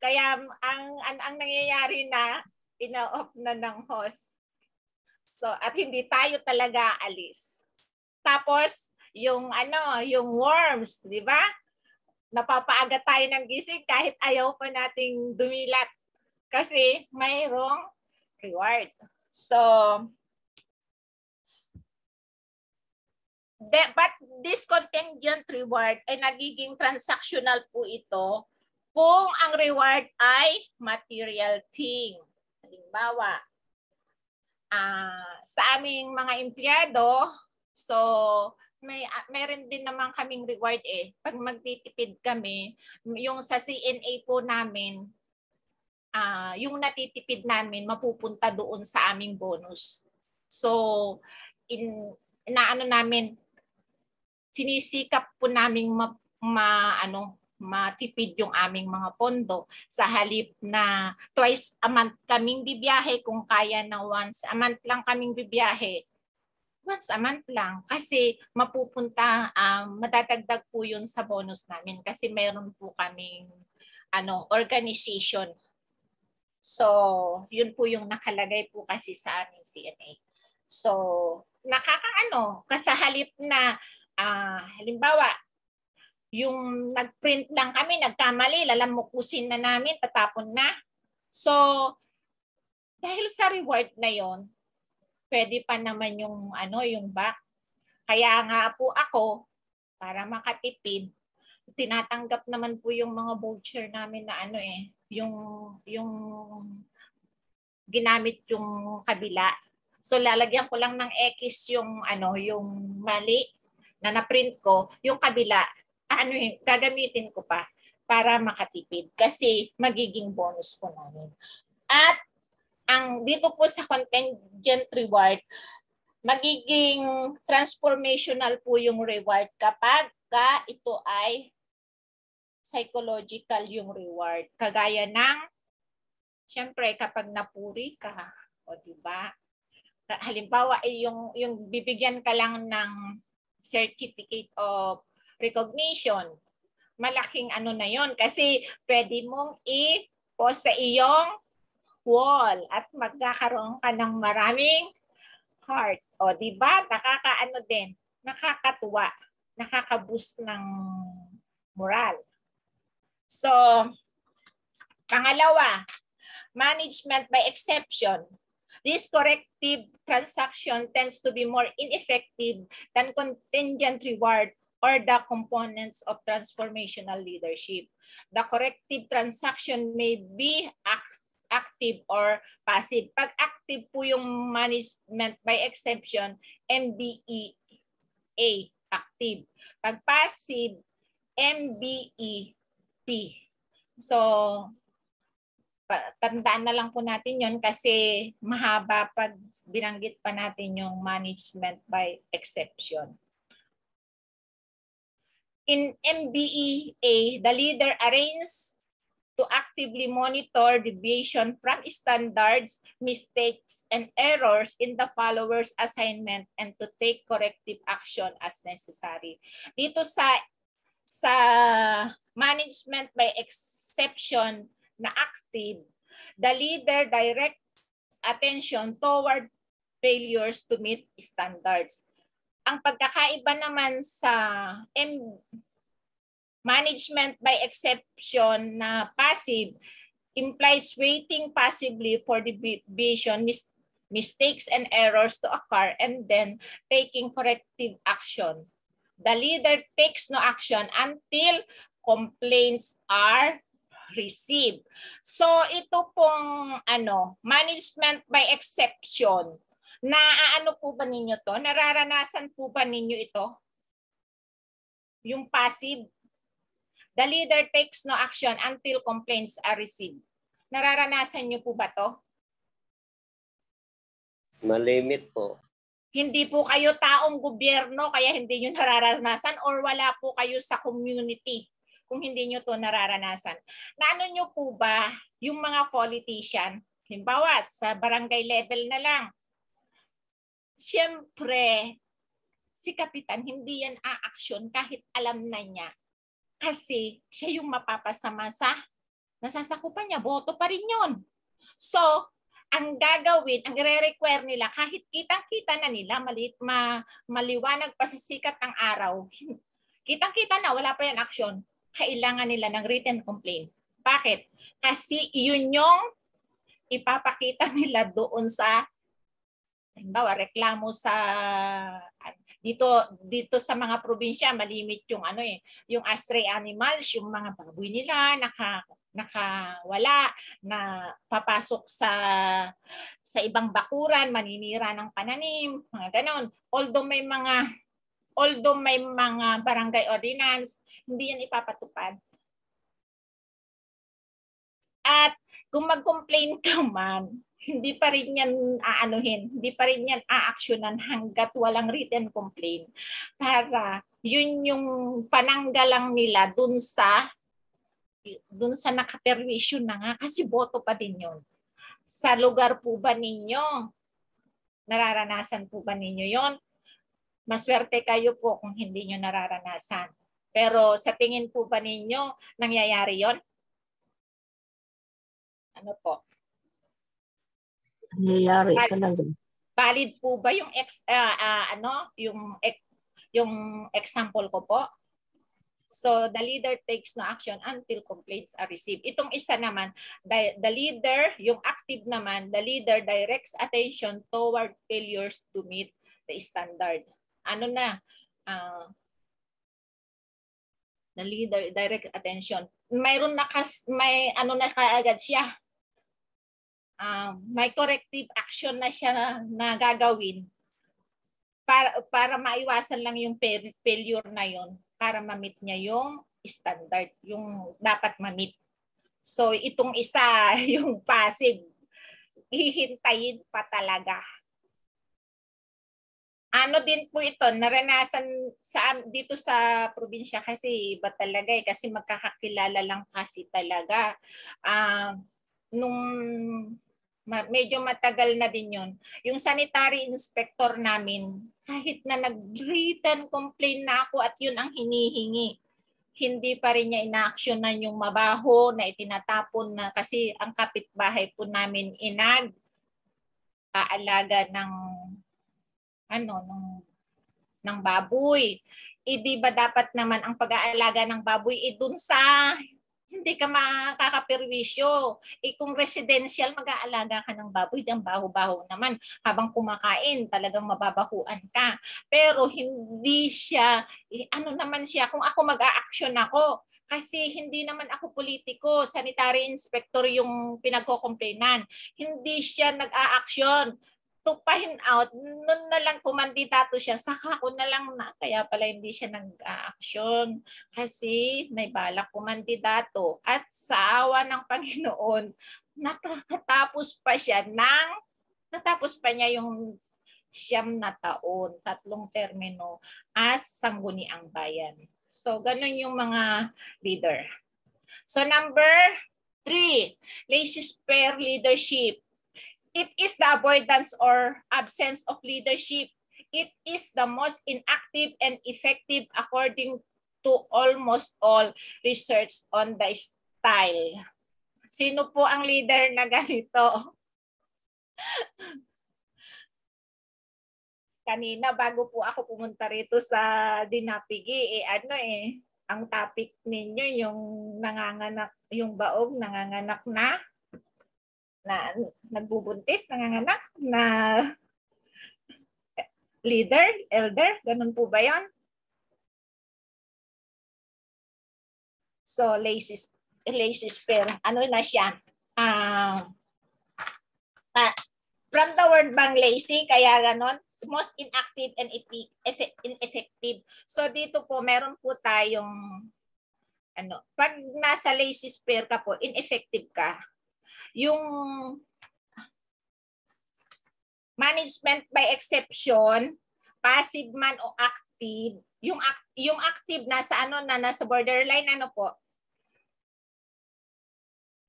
Kaya ang nangyayari na ina-off na ng host. So, at hindi tayo talaga alis. Tapos, yung worms, di ba? Napapaaga tayo ng gising kahit ayaw pa nating dumilat. Kasi mayroong reward. So, but this contingent reward ay nagiging transactional po ito kung ang reward ay material thing. Halimbawa, sa aming mga empleyado, so mayroon din naman kaming reward eh. Pag magtitipid kami, yung sa CNA po namin, yung natitipid namin mapupunta doon sa aming bonus. So, sinisikap po naming matipid yung aming mga pondo sa halip na twice a month kaming bibiyahe, kung kaya na once a month lang kaming bibiyahe. Once a month lang kasi madadagdag po yun sa bonus namin kasi meron po kaming organization. So, yun po yung nakalagay po kasi sa aming CNA. So, kasi halip na halimbawa, yung nag-print lang kami, nagkamali, lalamukusin na namin, tatapon na. So, dahil sa reward na yon, pwede pa naman yung back. Kaya nga po ako, para makatipid, tinatanggap naman po yung mga voucher namin na yung ginamit yung kabila. So, lalagyan ko lang ng X yung mali na na-print ko, yung kabila, gagamitin ko pa para makatipid kasi magiging bonus po namin. At dito po sa contingent reward, magiging transformational po yung reward kapag ito ay psychological yung reward. Kagaya ng, siyempre kapag napuri ka, o diba? Halimbawa ay yung bibigyan ka lang ng certificate of recognition, malaking na yon kasi pwede mong i-post sa iyong wall at magkakaroon ka ng maraming heart. O, di ba? Din, nakakatuwa, nakaka-boost ng moral. So, pangalawa, management by exception. This corrective transaction tends to be more ineffective than contingent reward or the components of transformational leadership. The corrective transaction may be active or passive. Pag active po yung management by exception, MBEA, active. Pag passive, MBEP. So, tandaan na lang po natin yon kasi mahaba pag binanggit pa natin yung management by exception. In MBEA, the leader arranges to actively monitor deviation from standards, mistakes, and errors in the follower's assignment and to take corrective action as necessary. Dito sa management by exception na active, the leader directs attention toward failures to meet standards. Ang pagkakaiba naman sa management by exception na passive implies waiting passively for deviation, mistakes, and errors to occur and then taking corrective action. The leader takes no action until complaints are received. So ito pong management by exception. Ano po ba ninyo to? Nararanasan po ba ninyo ito? Yung passive. The leader takes no action until complaints are received. Nararanasan niyo po ba to? Malimit po. Hindi po kayo taong gobyerno kaya hindi niyo nararanasan or wala po kayo sa community kung hindi niyo to nararanasan. Naano niyo po ba yung mga politician, halimbawa sa barangay level na lang, siyempre si Kapitan hindi yan a-action kahit alam na niya. Kasi siya yung mapapasama sa nasasakupan niya. Boto pa rin yun. So, ang gagawin, ang i-require nila, kahit kitang-kita na nila, maliwanag pa sa sikat ng araw, kitang-kita na, wala pa yan action, kailangan nila ng written complaint. Bakit? Kasi yun yung ipapakita nila doon sa, halimbawa, reklamo sa dito sa mga probinsya, malimit yung yung stray animals, yung mga baboy nila nakawala, na papasok sa ibang bakuran, maninira ng pananim, mga ganon. Although may mga barangay ordinance, hindi yan ipapatupad. At kung mag-complain ka man, hindi pa rin yan hindi pa rin yan a-actionan hanggat walang written complaint. Para yun yung pananggalang nila dun sa nakaperwisyo na nga kasi boto pa din yun. Sa lugar po ba ninyo? Nararanasan po ba ninyo yun? Maswerte kayo po kung hindi nyo nararanasan. Pero sa tingin po ba ninyo, nangyayari yon? Ano po? Nangyayari talaga. Valid po ba yung yung example ko po? So the leader takes no action until complaints are received. Itong isa naman, the leader, yung active naman, the leader directs attention toward failures to meet the standard. The leader direct attention. May kaagad siya. May corrective action na siya na gagawin para maiwasan lang yung failure na yon, para ma-meet niya yung standard, yung dapat ma-meet. So itong isa, yung passive, hihintayin pa talaga. Din po ito, naranasan dito sa probinsya kasi iba talaga kasi magkakakilala lang kasi talaga. Nung medyo matagal na din yun. Yung sanitary inspector namin, kahit na nag-written complaint na ako at yun ang hinihingi, hindi pa rin niya ina-actionan yung mabaho na itinatapon na kasi ang kapitbahay po namin aalaga ng baboy. Di ba dapat naman ang pag-aalaga ng baboy dun sa hindi ka makakaperwisyo. Kung residential, mag-aalaga ka ng baboy, ang baho-baho naman. Habang kumakain, talagang mababahuan ka. Pero hindi siya, naman siya, kung ako mag-a-action ako, kasi hindi naman ako politiko, sanitary inspector yung pinagko-complainan. Hindi siya nag-a-action. To find out, nun na lang kumandidato siya, saka ko na lang kaya pala hindi siya nag-action kasi may balak kumandidato. At sa awa ng Panginoon, natapos pa niya yung 9 na taon, 3 termino as sangguniang bayan. So, ganun yung mga leader. So, number 3, laissez-faire leadership. It is the avoidance or absence of leadership. It is the most inactive and effective according to almost all research on the style. Sino po ang leader na ganito? Kanina bago po ako pumunta rito sa Dinapigi, ang topic ninyo yung nanganganak, yung baog nanganganak na nagbubuntis, nanganganak na leader, elder, ganun po ba yon? So, laissez-faire, ano na siya? From the word bang lazy, kaya ganon, most inactive and ineffective. So, dito po, meron po tayong, pag nasa laissez-faire ka po, ineffective ka. Yung management by exception, passive man o active, yung active nasa nasa borderline po,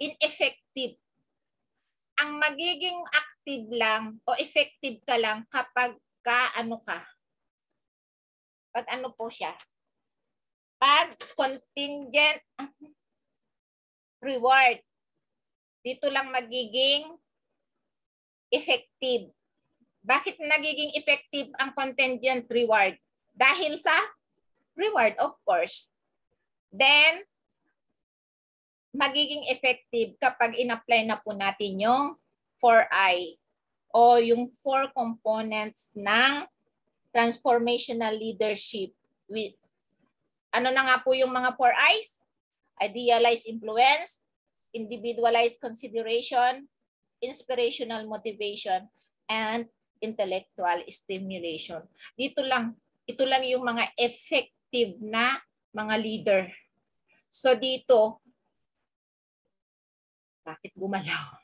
ineffective. Ang magiging active lang o effective ka lang kapag pag po siya? Pag contingent reward. Dito lang magiging effective. Bakit nagiging effective ang contingent reward? Dahil sa reward, of course. Then, magiging effective kapag in-apply na po natin yung 4I o yung 4 components ng transformational leadership. Ano na nga po yung mga 4Is? Idealized influence, individualized consideration, inspirational motivation, and intellectual stimulation. Ito lang yung mga effective na mga leader. So dito, bakit gumalaw?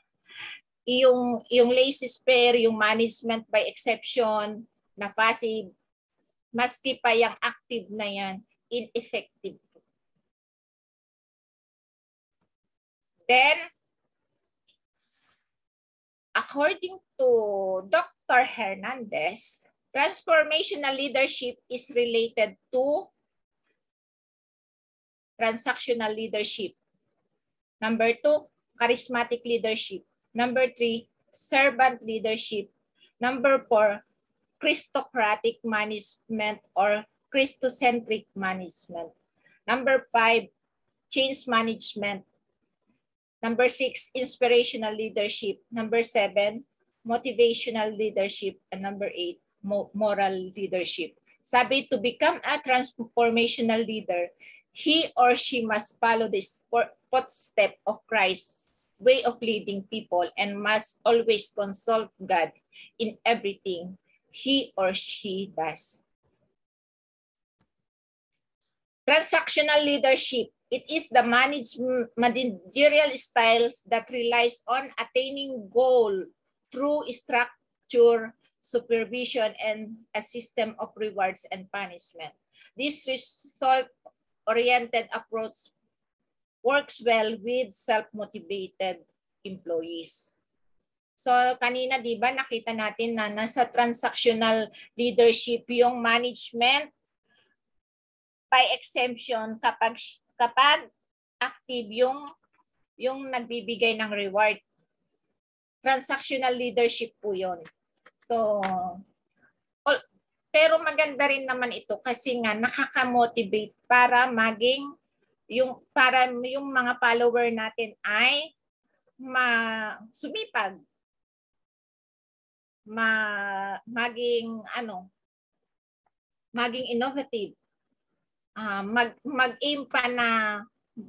Yung laissez-faire, yung management by exception, na passive, maski pa yung active na yan, ineffective. Then, according to Dr. Hernandez, transformational leadership is related to transactional leadership. Number 2, charismatic leadership. Number 3, servant leadership. Number 4, Christocratic management or Christocentric management. Number 5, change management. Number 6, inspirational leadership. Number 7, motivational leadership. And number 8, moral leadership. Sabi, to become a transformational leader, he or she must follow this footstep of Christ's way of leading people and must always consult God in everything he or she does. Transactional leadership. It is the managerial styles that relies on attaining goal through structure, supervision, and a system of rewards and punishment. This result-oriented approach works well with self-motivated employees. So kanina, di ba, nakita natin na nasa transactional leadership yung management by exemption kapag active yung nagbibigay ng reward. Transactional leadership po yun. So, pero maganda rin naman ito kasi nga nakaka-motivate para maging yung mga follower natin ay sumipag, maging innovative. Mag-aim pa na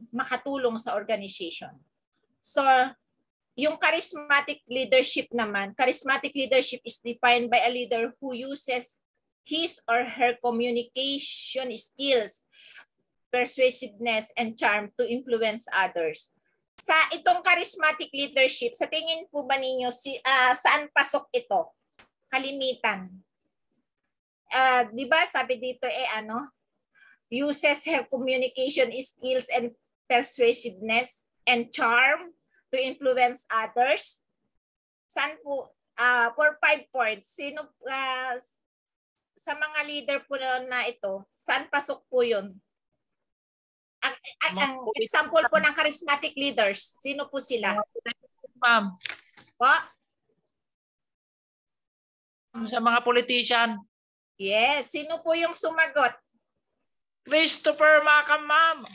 makatulong sa organization. So, yung charismatic leadership naman, charismatic leadership is defined by a leader who uses his or her communication skills, persuasiveness, and charm to influence others. Sa itong charismatic leadership, sa tingin po ba ninyo, saan pasok ito? Kalimitan. Di ba sabi dito uses her communication skills and persuasiveness and charm to influence others. Saan po, for 5 points, sino sa mga leader po na ito, saan pasok po yun? Ang example po ng charismatic leaders, sino po sila? Ma'am. Po? Sa mga politician. Yes, sino po yung sumagot? Christopher Macam, ma'am.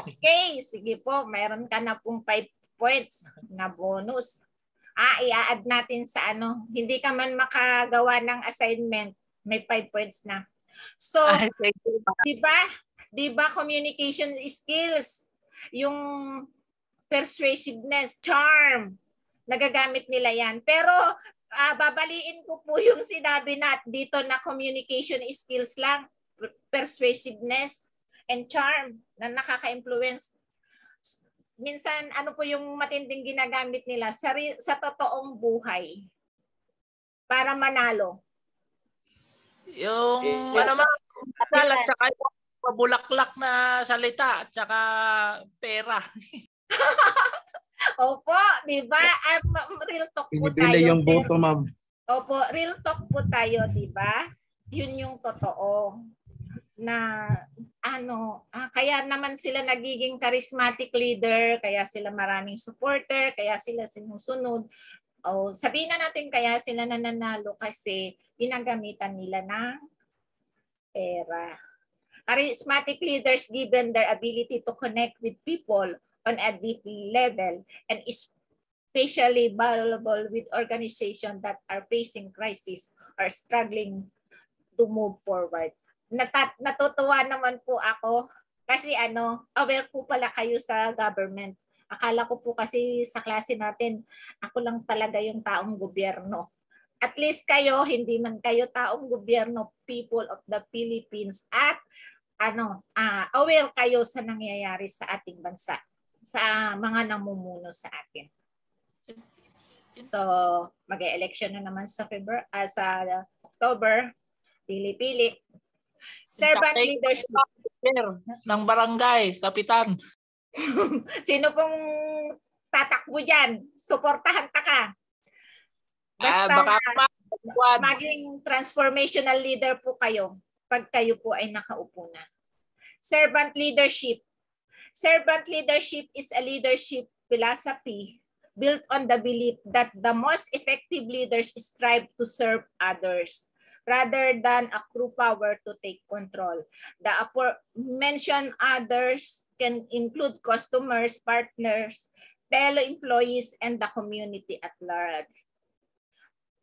Okay, sige po, mayroon ka na pong 5 points na bonus. I-add natin sa ano, hindi ka man makagawa ng assignment, may 5 points na. So, di ba communication skills, yung persuasiveness, charm, nagagamit nila yan. Pero babaliin ko po yung sinabi na dito na communication skills lang, persuasiveness and charm na nakaka-influence. Minsan, ano po yung matinding ginagamit nila sa totoong buhay para manalo? Yung ano ma'am, at saka yung pabulaklak na salita at saka pera. Opo, di ba? Real talk po tayo. Pinipili yung boto, ma'am. Opo, real talk po tayo, di ba? Yun yung totoo. Na ano, kaya naman sila nagiging charismatic leader, kaya sila maraming supporter, kaya sila sinusunod. O sabihin na natin kaya sila nananalo kasi ginagamitan nila ng pera. Charismatic leaders, given their ability to connect with people on a deep level and especially valuable with organizations that are facing crisis or struggling to move forward. Natutuwa naman po ako kasi aware po pala kayo sa government. Akala ko po kasi sa klase natin, ako lang talaga yung taong gobyerno. At least kayo, hindi man kayo taong gobyerno, people of the Philippines at aware kayo sa nangyayari sa ating bansa, sa mga namumuno sa atin. So, mag-election na naman sa October, pili-pili. Servant leadership ng barangay, kapitan. Sino pong tatakbo dyan? Suportahan ka. Basta maging transformational leader po kayo pag kayo po ay nakaupo na. Servant leadership. Servant leadership is a leadership philosophy built on the belief that the most effective leaders strive to serve others rather than accrue power to take control. The aforementioned others can include customers, partners, fellow employees, and the community at large.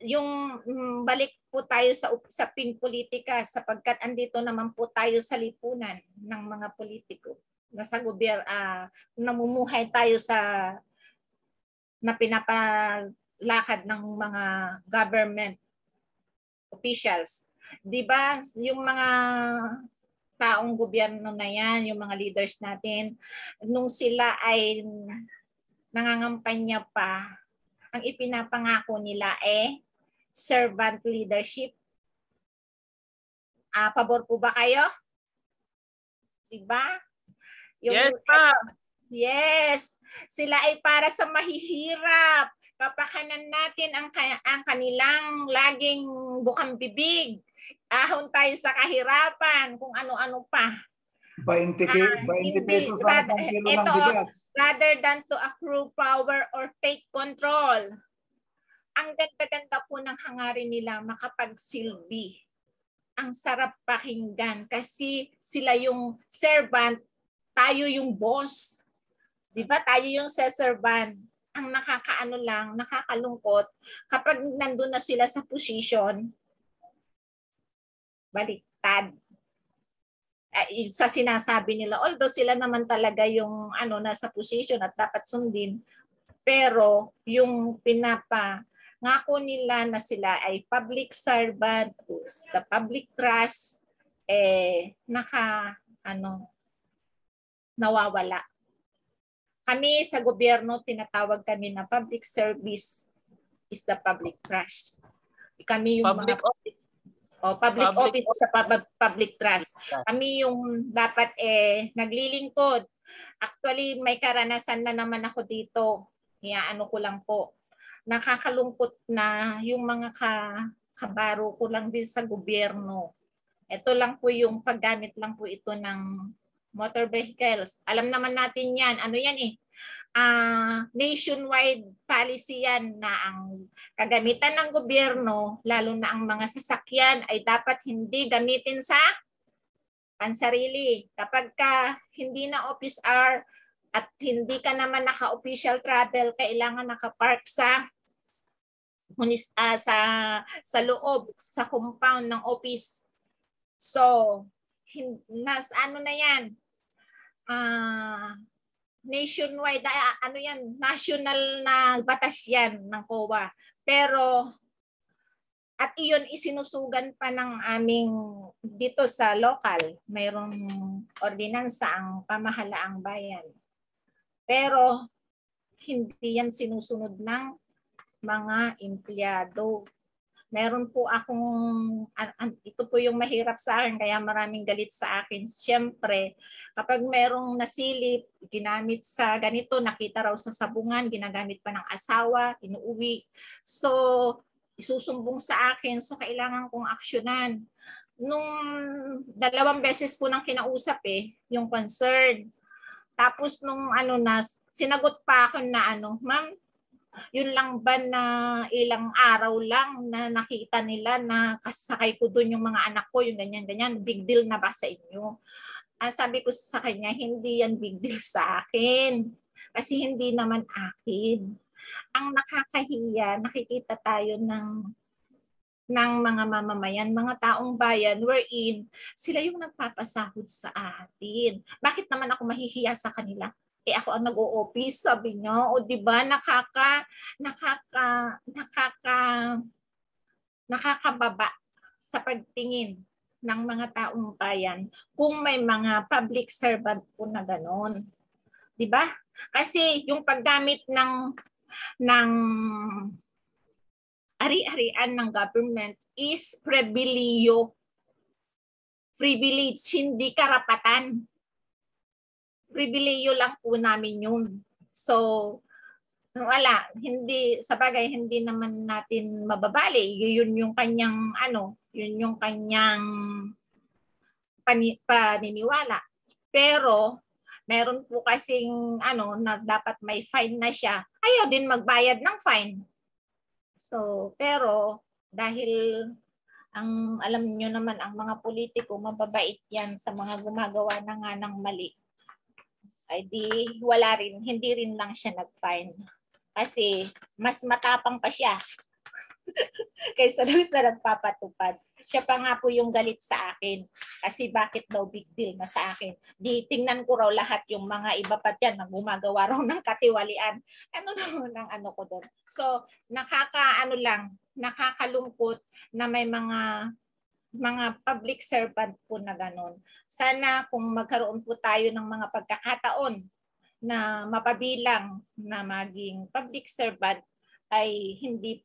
Yung balik po tayo sa usaping politika sapagkat andito naman po tayo sa lipunan ng mga politiko. Nasa namumuhay tayo na pinapalakad ng mga government officials. 'Di ba? Yung mga taong gobyerno na yan, yung mga leaders natin, nung sila ay nangangampanya pa, ang ipinapangako nila servant leadership. Pabor po ba kayo? 'Di ba? Yes, ma'am. Yes. Sila ay para sa mahihirap. Kapakanan natin ang kanilang laging bukang bibig. Ahon tayo sa kahirapan, kung ano-ano pa. 20 pesos sa isang kilo ng bigas. Rather than to accrue power or take control. Ang ganda-ganda po ng hangarin nila makapagsilbi. Ang sarap pakinggan kasi sila yung servant, tayo yung boss. Di ba? Tayo yung servant. Ang nakakalungkot kapag nandun na sila sa position, baliktad. Sa sinasabi nila, although sila naman talaga yung nasa position at dapat sundin, pero yung pinapangako nila na sila ay public servant, the public trust, nawawala. Kami sa gobyerno, tinatawag kami na public service is the public trust. Kami yung O public office sa public trust. Kami yung dapat naglilingkod. Actually, may karanasan na naman ako dito. Kaya ano ko lang po. Nakakalungkot na yung mga kabaro ko lang din sa gobyerno. Ito lang po yung paggamit lang po ito ng motor vehicles. Alam naman natin yan. Ano yan nationwide policy yan na ang kagamitan ng gobyerno, lalo na ang mga sasakyan, ay dapat hindi gamitin sa pansarili. Kapag ka hindi na office hour at hindi ka naman naka-official travel, kailangan naka-park sa loob, sa compound ng office. So, ano na yan? Nationwide, ano yan, national na batas yan ng COA. Pero, at iyon isinusugan pa ng aming, dito sa local, mayroong ordinansa ang pamahalaang bayan. Pero, hindi yan sinusunod ng mga empleyado. Meron po akong, ito po yung mahirap sa akin, kaya maraming galit sa akin. Siyempre, kapag merong nasilip, ginamit sa ganito, nakita raw sa sabungan, ginagamit pa ng asawa, inuuwi. So, isusumbong sa akin, so kailangan kong aksyonan. Nung 2 beses ko nang kinausap yung concern. Tapos nung sinagot pa ako na ma'am, yun lang ba na ilang araw lang na nakita nila na kasakay ko doon yung mga anak ko, yung ganyan-ganyan, big deal na ba sa inyo? Sabi ko sa kanya, hindi yan big deal sa akin. Kasi hindi naman akin. Ang nakakahiya, nakikita tayo ng mga mamamayan, mga taong bayan, wherein sila yung nagpapasahod sa atin. Bakit naman ako mahihiya sa kanila? Ako ang nag-o-office, sabi niya. O di ba nakakababa sa pagtingin ng mga taong bayan kung may mga public servant po na gano'n. Di ba? Kasi yung paggamit ng ari-arian ng government is privilege, hindi karapatan. Pribileyo lang po namin yun. So, wala, sa bagay, hindi naman natin mababali. Yun yung kanyang, yun yung kanyang paniniwala. Pero, meron po kasing, na dapat may fine na siya. Ayaw din magbayad ng fine. So, pero, dahil, alam nyo naman, ang mga politiko, mababait yan sa mga gumagawa na nga ng mali. Ay di wala rin, hindi rin lang siya nag-fine. Kasi mas matapang pa siya kaysa doon sa nagpapatupad. Siya pa nga po yung galit sa akin. Kasi bakit daw big deal na sa akin? Di tingnan ko raw lahat yung mga iba pa dyan na gumagawa raw ng katiwalian. Ang ko doon. So nakakalungkot na may mga public servant po na gano'n. Sana kung magkaroon po tayo ng mga pagkakataon na mapabilang na maging public servant ay hindi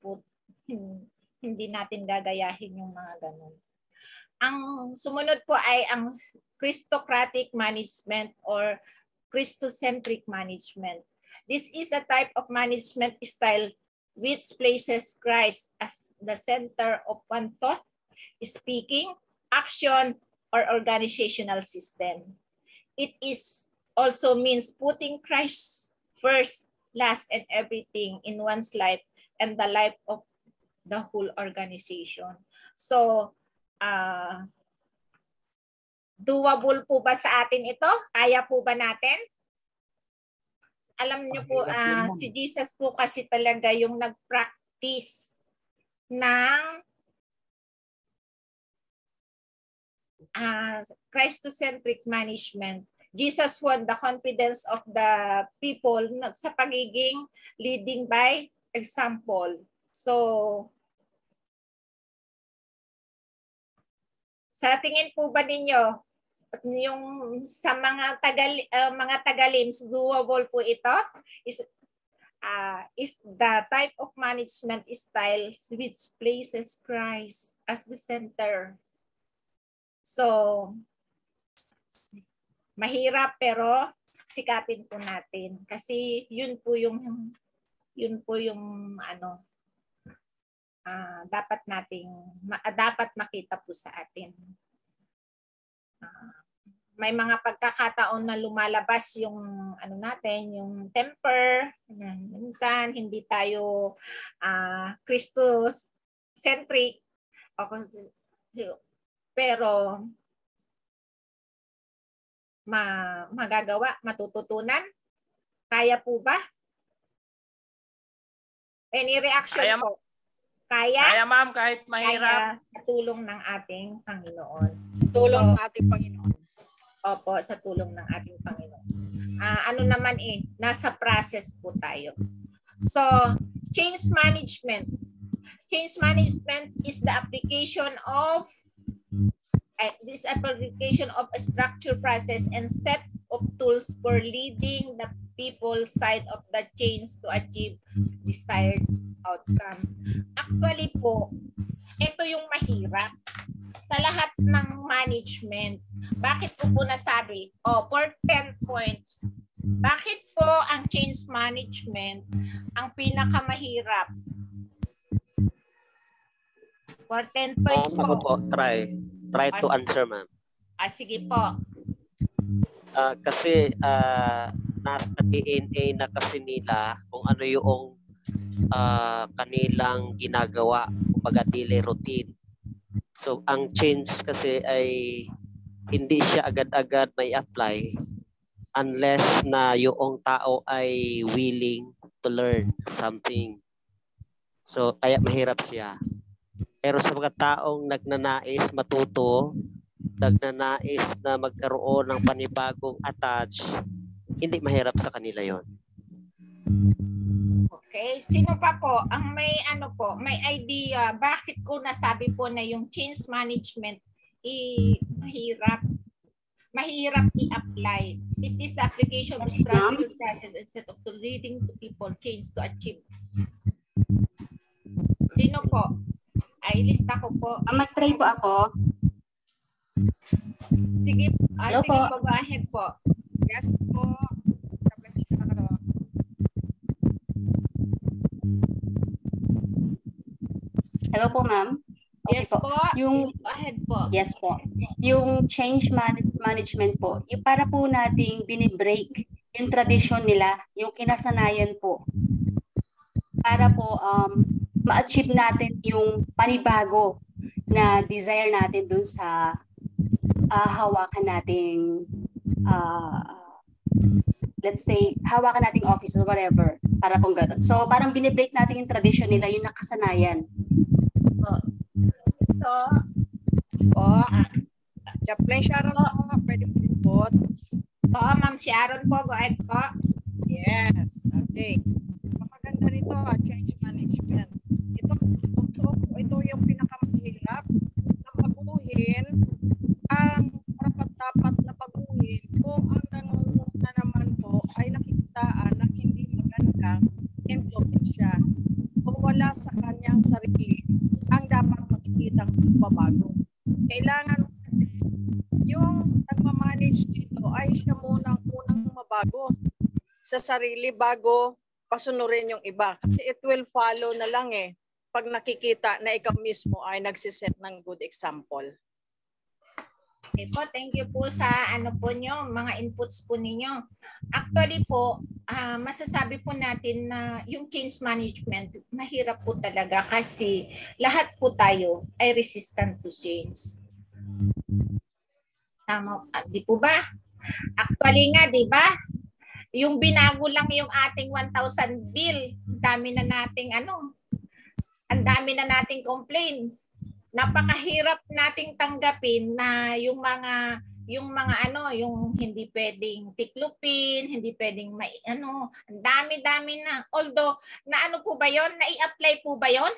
natin gagayahin yung mga gano'n. Ang sumunod po ay ang Christocratic management or Christocentric management. This is a type of management style which places Christ as the center of one thought, speaking, action, or organizational system. It also means putting Christ first, last, and everything in one's life and the life of the whole organization. So, doable po ba sa atin ito? Kaya po ba natin? Alam niyo po, si Jesus po kasi talaga yung nag-practice ng Christocentric management. Jesus won the confidence of the people sa pagiging leading by example. So, sa tingin po ba ninyo, yung sa mga tagalims, doable po ito? is the type of management style which places Christ as the center. So, mahirap pero sikapin po natin kasi yun po yung ano dapat makita po sa atin. May mga pagkakataon na lumalabas yung ano natin, yung temper. Minsan hindi tayo Christo-centric. Pero magagawa, matututunan. Kaya po ba? Any reaction Kaya, po? Kaya? Kaya ma'am, kahit mahirap. Kaya sa tulong ng ating Panginoon. Tulong ng ating Panginoon. Opo, sa tulong ng ating Panginoon. Ano naman nasa process po tayo. So, change management. Change management is the application of a structured process and set of tools for leading the people side of the change to achieve desired outcome. Actually po, ito yung mahirap sa lahat ng management. Bakit ko po nasabi? For 10 points. Bakit po ang change management ang pinakamahirap? For 10 points Ako po. po, try to answer, ma'am. Sige po. Kasi nasa DNA na kasi nila kung ano yung kanilang ginagawa, kumbaga daily routine. So ang change kasi ay hindi siya agad-agad may apply unless na yung tao ay willing to learn something. So kaya mahirap siya. Pero sa mga taong nagnanais matuto, nagnanais na magkaroon ng panibagong attach, hindi mahirap sa kanila yon. Okay, sino pa po ang may may idea bakit ko nasabi po na yung change management mahirap i-apply. It is the application of structured process instead of leading to people change to achieve. Sino po? Ay, lista ko po. Mag-try po ako. Sige, Hello sige po. po, go ahead po. Yes po. Hello po, ma'am. Okay Yes po. Yung Go ahead po. Yes po. Yung change management po, yung para po nating binibreak yung tradisyon nila, yung kinasanayan po. Para po ma-achieve natin yung panibago na desire natin dun sa hawakan nating let's say, hawakan nating office or whatever. Para pong gano'n. So, parang binibreak natin yung tradisyon nila, yung nakasanayan. So, Chaplain Sharon po, pwede po input. Oo, Ma'am Sharon po, go ahead po. Yes, okay. Maganda nito, change management. Ito yung pinakamahirap na baguhin ang dapat na baguhin kung ang nangunguna naman po ay nakikitaan ng hindi magandang influensya o wala sa kanyang sarili ang dapat makikitang pagbabago. Kailangan kasi yung nagmamanage dito ay siya unang mabago sa sarili bago pasunurin yung iba. Kasi it will follow na lang pag nakikita na ikaw mismo ay nagsiset ng good example. Okay po, thank you po sa po nyo, mga inputs po ninyo. Actually po, masasabi po natin na yung change management, mahirap po talaga kasi lahat po tayo ay resistant to change. Tama, di po ba? Actually nga, di ba? Yung binago lang yung ating 1,000 bill, ang dami na nating complain. Napakahirap nating tanggapin na yung hindi pwedeng tiklupin, hindi pwedeng ang dami-dami na. Although na po ba 'yon? Na-i-apply po ba 'yon?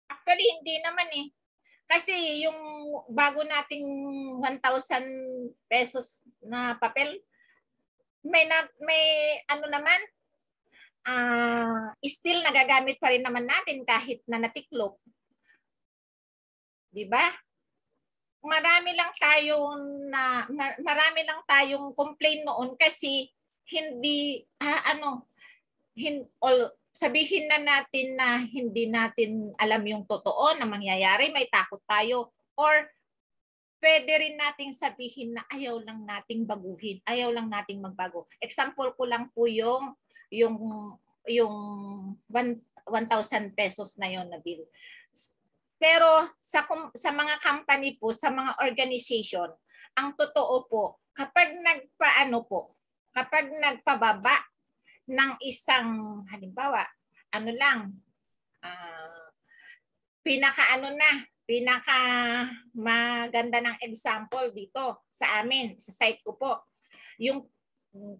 Actually hindi naman Kasi yung bago nating 1,000 pesos na papel, may naman still nagagamit pa rin naman natin kahit na natiklop. Di ba? Marami lang tayong complaint noon kasi hindi sabihin na natin na hindi natin alam yung totoo na mangyayari, may takot tayo, or pwede rin nating sabihin na ayaw lang nating baguhin, ayaw lang nating magbago. Example ko lang po yung 1,000 pesos na yon na bill. Pero sa mga company po, sa mga organization, ang totoo po, kapag nagpababa ng isang, halimbawa, pinaka maganda ng example dito sa amin, sa site ko po. Yung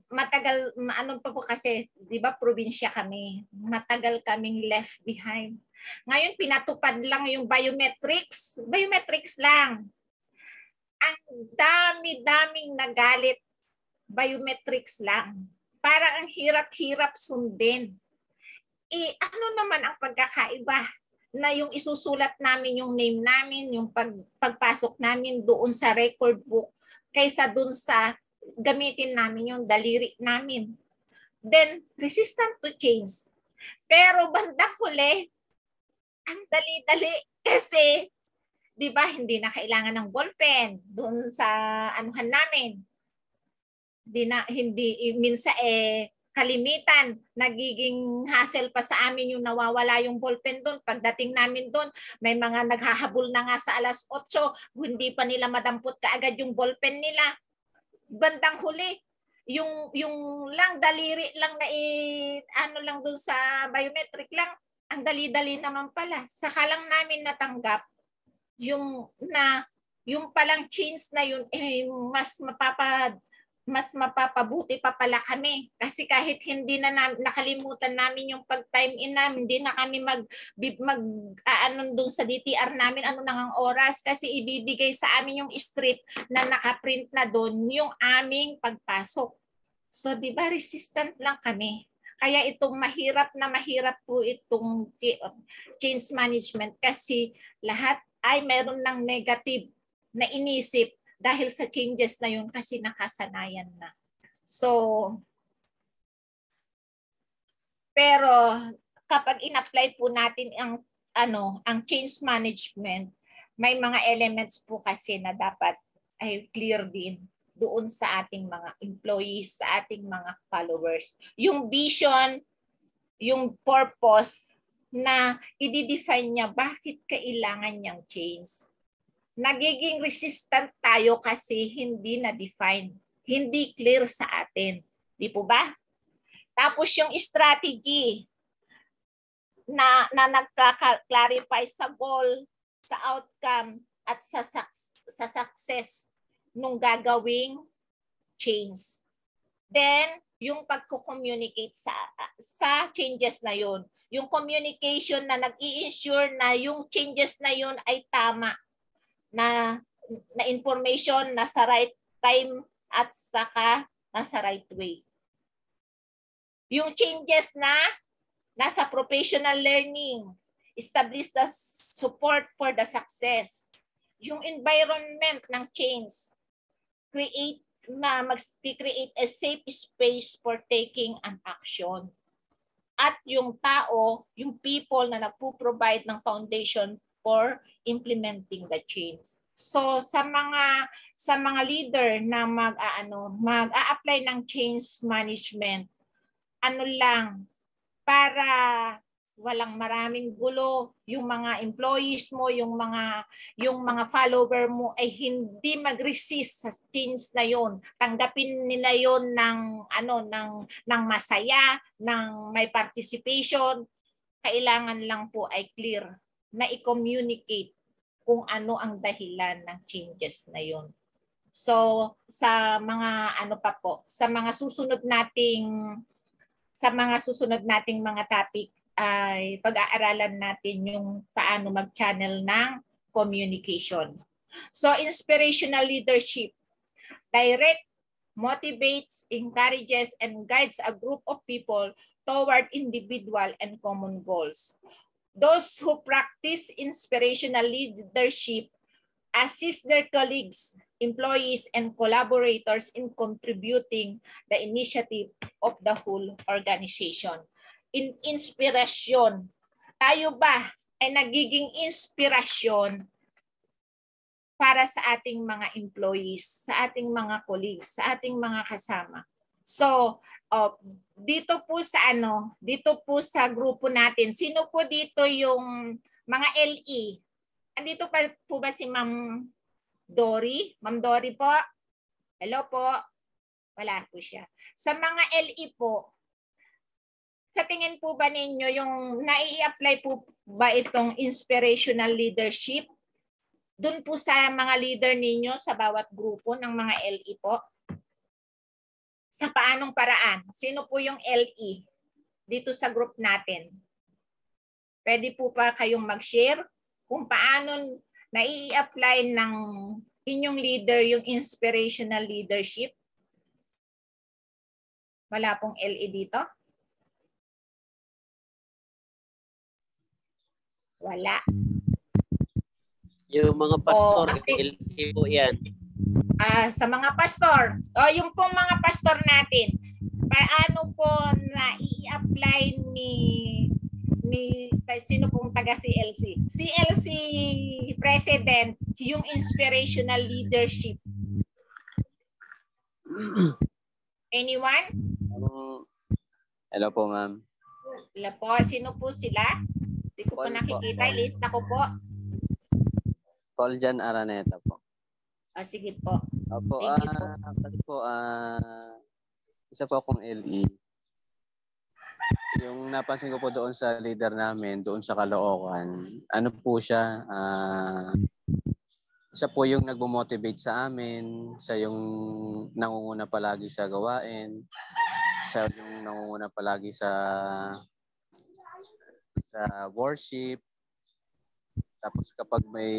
matagal, pa po kasi, di ba, probinsya kami, matagal kaming left behind. Ngayon, pinatupad lang yung biometrics lang. Ang dami-daming nagalit, biometrics lang. Parang ang hirap-hirap sundin. Ano naman ang pagkakaiba na yung isusulat namin yung name namin, yung pagpasok namin doon sa record book, kaysa doon sa gamitin namin yung daliri namin. Then, resistant to change. Pero bandang huli, ang dali-dali kasi, di ba, hindi na kailangan ng ballpen doon sa anuhan namin. Minsan kalimitan, nagiging hassle pa sa amin yung nawawala yung ballpen doon. Pagdating namin doon, may mga naghahabol na nga sa 8:00, hindi pa nila madampot kaagad yung ballpen nila. Bandang huli, yung lang daliri lang na lang doon sa biometric lang, ang dali-dali naman pala. Saka lang namin natanggap yung palang change na yun, mas mapapabuti pa pala kami. Kasi kahit hindi na nakalimutan namin yung pag-time in namin, hindi na kami doon sa DTR namin, ang oras, kasi ibibigay sa amin yung strip na nakaprint na doon yung aming pagpasok. So, di ba, resistant lang kami. Kaya itong mahirap po itong change management kasi lahat ay meron ng negative na inisip dahil sa changes na yun kasi nakasanayan na. So, pero kapag in-apply po natin ang change management, may mga elements po kasi na dapat ay clear din doon sa ating mga employees, sa ating mga followers. Yung vision, yung purpose na i-define niya bakit kailangan niyang change. Nagiging resistant tayo kasi hindi na-define, hindi clear sa atin. Di po ba? Tapos yung strategy na nagka-clarify sa goal, sa outcome, at sa success nung gagawing change. Then, yung pagko-communicate sa changes na yun. Yung communication na nag-i-ensure na yung changes na yun ay tama. Na information na sa right time at saka nasa right way. Yung changes na nasa professional learning, establish the support for the success. Yung environment ng change, create a safe space for taking an action. At yung tao, yung people na nagpo-provide ng foundation for implementing the change. So sa mga leader na mag-a-apply ng change management, para walang maraming gulo, yung mga employees mo, yung mga follower mo ay hindi mag-resist sa change na yon. Tanggapin nila yon ng masaya, ng may participation. Kailangan lang po ay clear na i-communicate kung ano ang dahilan ng changes na yon. So sa mga sa mga susunod nating mga topic ay pag-aaralan natin yung paano mag-channel ng communication. So, inspirational leadership. Direct, motivates, encourages, and guides a group of people toward individual and common goals. Those who practice inspirational leadership assist their colleagues, employees, and collaborators in contributing the initiative of the whole organization. In inspirasyon, tayo ba ay nagiging inspirasyon para sa ating mga employees, sa ating mga colleagues, sa ating mga kasama? So, dito po sa grupo natin, sino po dito yung mga LE? Andito pa po ba si Ma'am Dory? Ma'am Dory po? Hello po? Wala po siya. Sa mga LE po, sa tingin po ba ninyo yung nai-apply po ba itong inspirational leadership dun po sa mga leader ninyo sa bawat grupo ng mga LE po? Sa paanong paraan? Sino po yung LE dito sa group natin? Pwede po pa kayong mag-share kung paano nai-apply ng inyong leader yung inspirational leadership? Wala pong LE dito? Wala. Yung mga pastor, LE po yan. Sa mga pastor, yung pong mga pastor natin, paano po nai-apply ni sino pong taga CLC? CLC President, yung inspirational leadership. Anyone? Hello po, ma'am. Hello po. Sino po sila? Hindi ko po nakikita. Lista ko po. Coljan Araneta po. Sige po. Opo, kasi po, isa po akong LE. Yung napansin ko po doon sa leader namin, doon sa Caloocan, ano po siya, siya po yung nagmo-motivate sa amin, siya yung nangunguna palagi sa gawain, siya yung nangunguna palagi sa worship. Tapos kapag may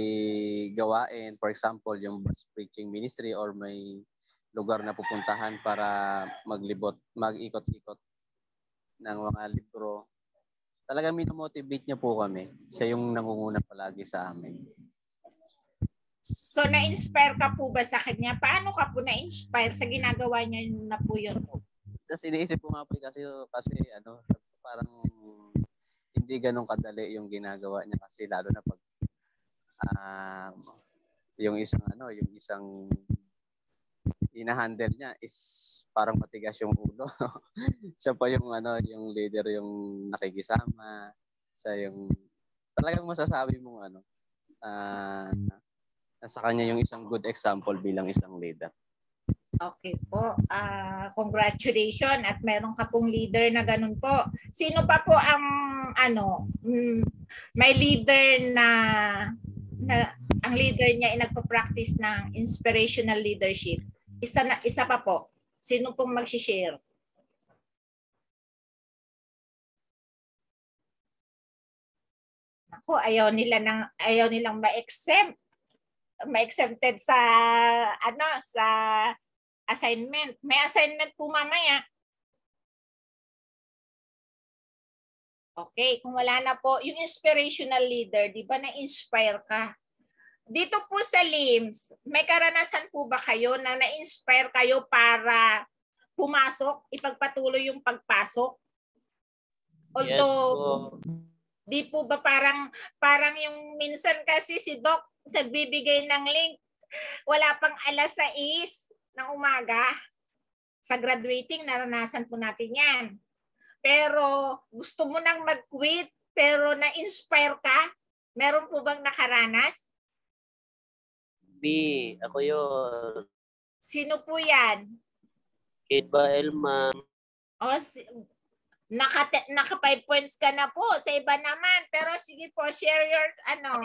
gawain, for example, yung bus preaching ministry or may lugar na pupuntahan para mag-ikot-ikot ng mga libro, talagang minomotivate niya po kami. Siya yung nangunguna palagi sa amin. So, na-inspire ka po ba sa kanya? Paano ka po na-inspire sa ginagawa niya na po yun? Tapos iniisip ko nga po kasi parang hindi ganun kadali yung ginagawa niya kasi lalo na pag yung isang ina-handle niya is parang matigas yung ulo. Siya pa yung yung leader yung nakikisama. Siya yung talagang masasabi mong nasa kanya yung isang good example bilang isang leader. Okay po. Congratulations at meron ka pong leader na ganun po. Sino pa po ang may leader na ang leader niya ay nagpa-practice ng inspirational leadership? Isa pa po. Sino pong mag-share? Ako, ayaw nilang ma-exempted sa sa assignment. May assignment po mamaya. Okay, kung wala na po, yung inspirational leader, di ba na-inspire ka? Dito po sa LIMS, may karanasan po ba kayo na na-inspire kayo para pumasok, ipagpatuloy yung pagpasok? Although, di po ba parang yung minsan kasi si Doc nagbibigay ng link, wala pang alas 6 ng umaga. Sa graduating, naranasan po natin yan. Pero gusto mo nang mag-quit, pero na-inspire ka? Meron po bang nakaranas? Ako yun. Sino po yan? Kate Baelma. Naka 5 points ka na po. Sa iba naman. Pero sige po, share your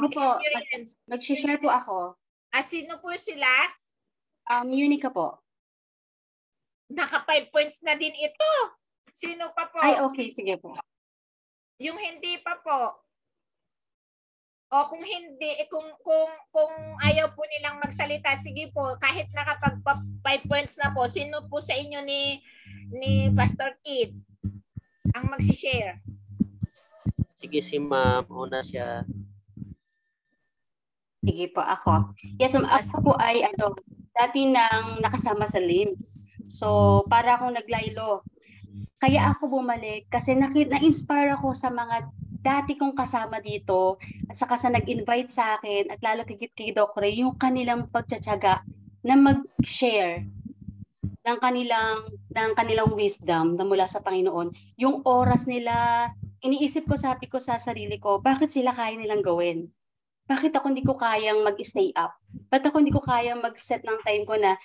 experience. Mag-share po ako. Sino po sila? Unica po. Naka 5 points na din ito. Sino pa po? Ay, okay. Sige po. Yung hindi pa po. O kung hindi, kung ayaw po nilang magsalita, sige po, kahit nakapag 5 points na po, sino po sa inyo ni Pastor Kid ang magsi-share? Sige si ma'am, una siya. Sige po, ako. Yes, ma'am, ako po ay dati nang nakasama sa LIMS. So, para akong naglaylo. Kaya ako bumalik kasi na-inspire ako sa mga dati kong kasama dito at saka sa nag-invite sa akin at lalo kay Doc Ray, yung kanilang pagtsatsaga na mag-share ng kanilang wisdom na mula sa Panginoon. Yung oras nila, iniisip ko, sabi ko sa sarili ko, bakit sila kaya nilang gawin? Bakit ako hindi ko kayang mag-stay up? Bakit ako hindi ko kayang mag-set ng time ko na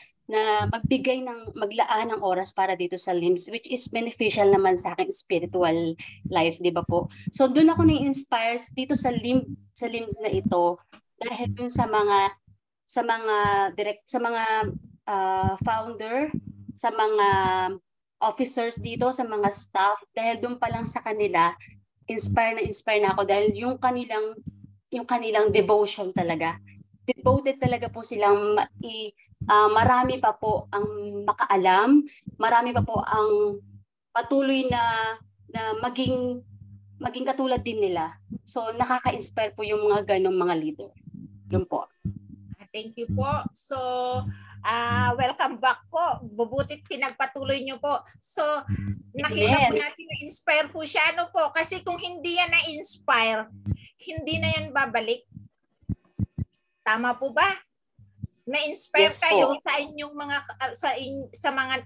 maglaan ng oras para dito sa LIMS, which is beneficial naman sa akin spiritual life, di ba po? So doon ako na-inspire dito sa LIMS na ito dahil dun sa mga founder, sa mga officers dito, sa mga staff, dahil doon pa lang sa kanila inspire na ako dahil yung kanilang devotion talaga. Devoted talaga po silang marami pa po ang makaalam, marami pa po ang patuloy na maging katulad din nila. So nakaka-inspire po yung mga ganong mga leader. Yun po. Thank you po. So welcome back po. Bubutit pinagpatuloy nyo po. So nakita po natin na-inspire po siya. Ano po? Kasi kung hindi yan na-inspire, hindi na yan babalik. Tama po ba? Na-inspire Yes, kayo po. sa inyong mga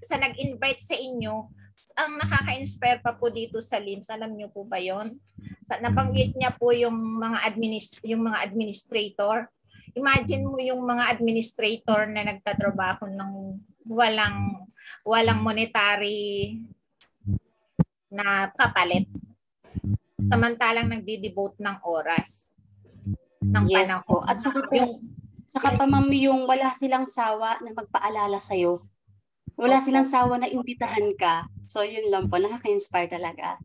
sa nag-invite sa inyo. Ang nakaka-inspire pa po dito sa LIMS, alam niyo po ba 'yon? Nabanggit niya po yung mga administrator. Imagine mo yung mga administrator na nagtatrabaho ng walang monetary na kapalit. Samantalang nagdi-devote ng oras ng Yes panahon. po. At saka pa ma'am, yung wala silang sawa na magpaalala sa'yo. Wala silang sawa na imbitahan ka. So yun lang po, nakaka-inspire talaga.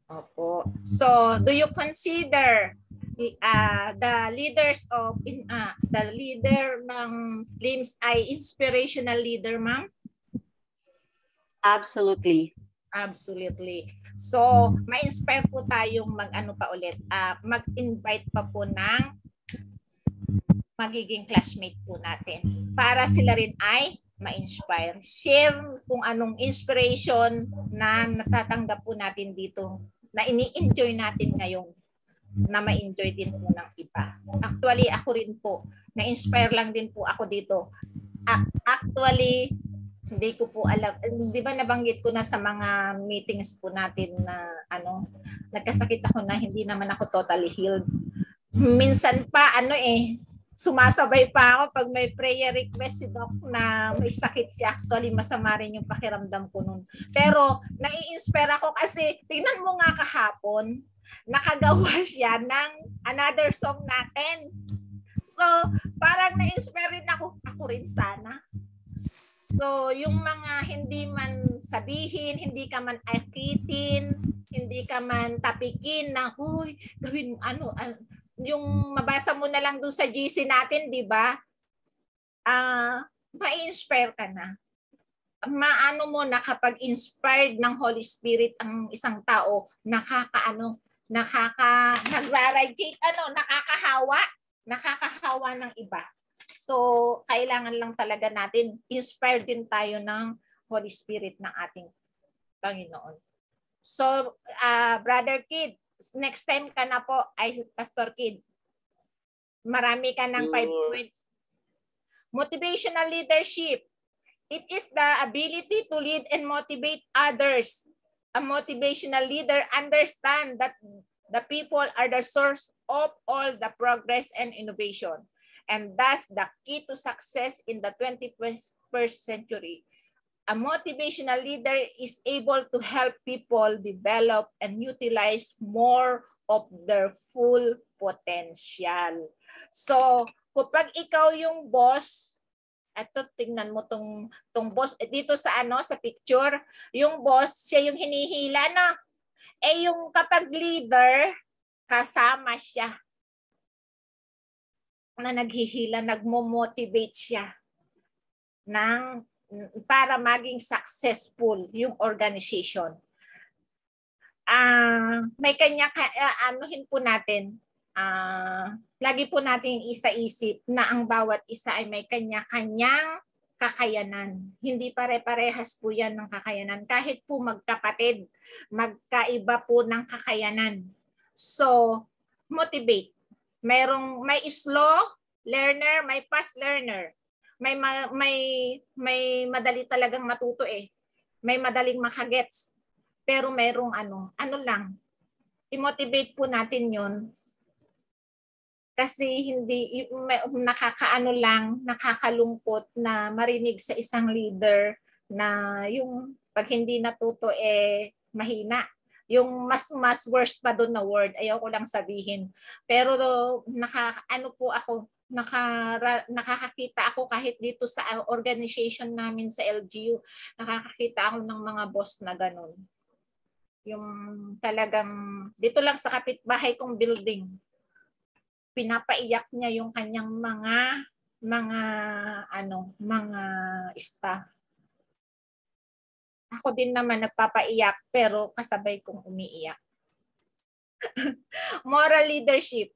Opo. So, do you consider the leader ng LIMS ay inspirational leader, ma'am? Absolutely. Absolutely. So, ma-inspire po tayong mag-invite pa po ng magiging classmate po natin para sila rin ay ma-inspire. Share kung anong inspiration na natatanggap po natin dito na ini-enjoy natin ngayon na ma-enjoy din po ng iba. Actually, ako rin po. Na-inspire lang din po ako dito. Actually, hindi ko po alam. Di ba nabanggit ko na sa mga meetings po natin na nagkasakit ako na hindi naman ako totally healed. Minsan pa sumasabay pa ako pag may prayer request si Doc na may sakit siya. Actually, masama rin yung pakiramdam ko nun. Pero, nai-inspire ako kasi, tingnan mo nga kahapon, nakagawa siya ng another song natin. So, parang na-inspire rin ako rin sana. So, yung mga hindi man sabihin, hindi ka man akitin, hindi ka man tapikin na, huy, gawin mo yung mabasa mo na lang doon sa GC natin, di ba? Ma-inspire ka na. Maano mo na kapag inspired ng Holy Spirit ang isang tao, nagraradiate, nakakahawa ng iba. So, kailangan lang talaga natin, inspired din tayo ng Holy Spirit ng ating Panginoon. So, Brother Kid, next time ka na po ay Pastor Kid. Marami ka ng 5 points. Motivational leadership. It is the ability to lead and motivate others. A motivational leader understands that the people are the source of all the progress and innovation, and thus the key to success in the 21st century. A motivational leader is able to help people develop and utilize more of their full potential. So, kapag ikaw yung boss, eto tingnan mo tong boss dito sa sa picture, yung boss siya yung hinihila na. Yung kapag leader, kasama siya. na naghihila, nagmo-motivate siya para maging successful yung organization. May anuhin po natin, lagi po natin isa-isip na ang bawat isa ay may kanya-kanyang kakayanan. Hindi pare-parehas po yan ng kakayanan. Kahit po magkapatid, magkaiba po ng kakayanan. So, motivate. May slow learner, may fast learner. May madali talagang matuto eh. May madaling makagets. Pero mayroong ano lang. I-motivate po natin 'yon. Kasi hindi nakakalungkot na marinig sa isang leader na yung pag hindi natuto mahina. Yung mas worse pa doon na word, ayaw ko lang sabihin. Pero nakakakita ako kahit dito sa organization namin sa LGU, nakakakita ako ng mga boss na ganun. Yung talagang dito lang sa kapitbahay kong building, pinapaiyak niya yung kanyang mga staff. Ako din naman nagpapaiyak pero kasabay kong umiiyak. Moral leadership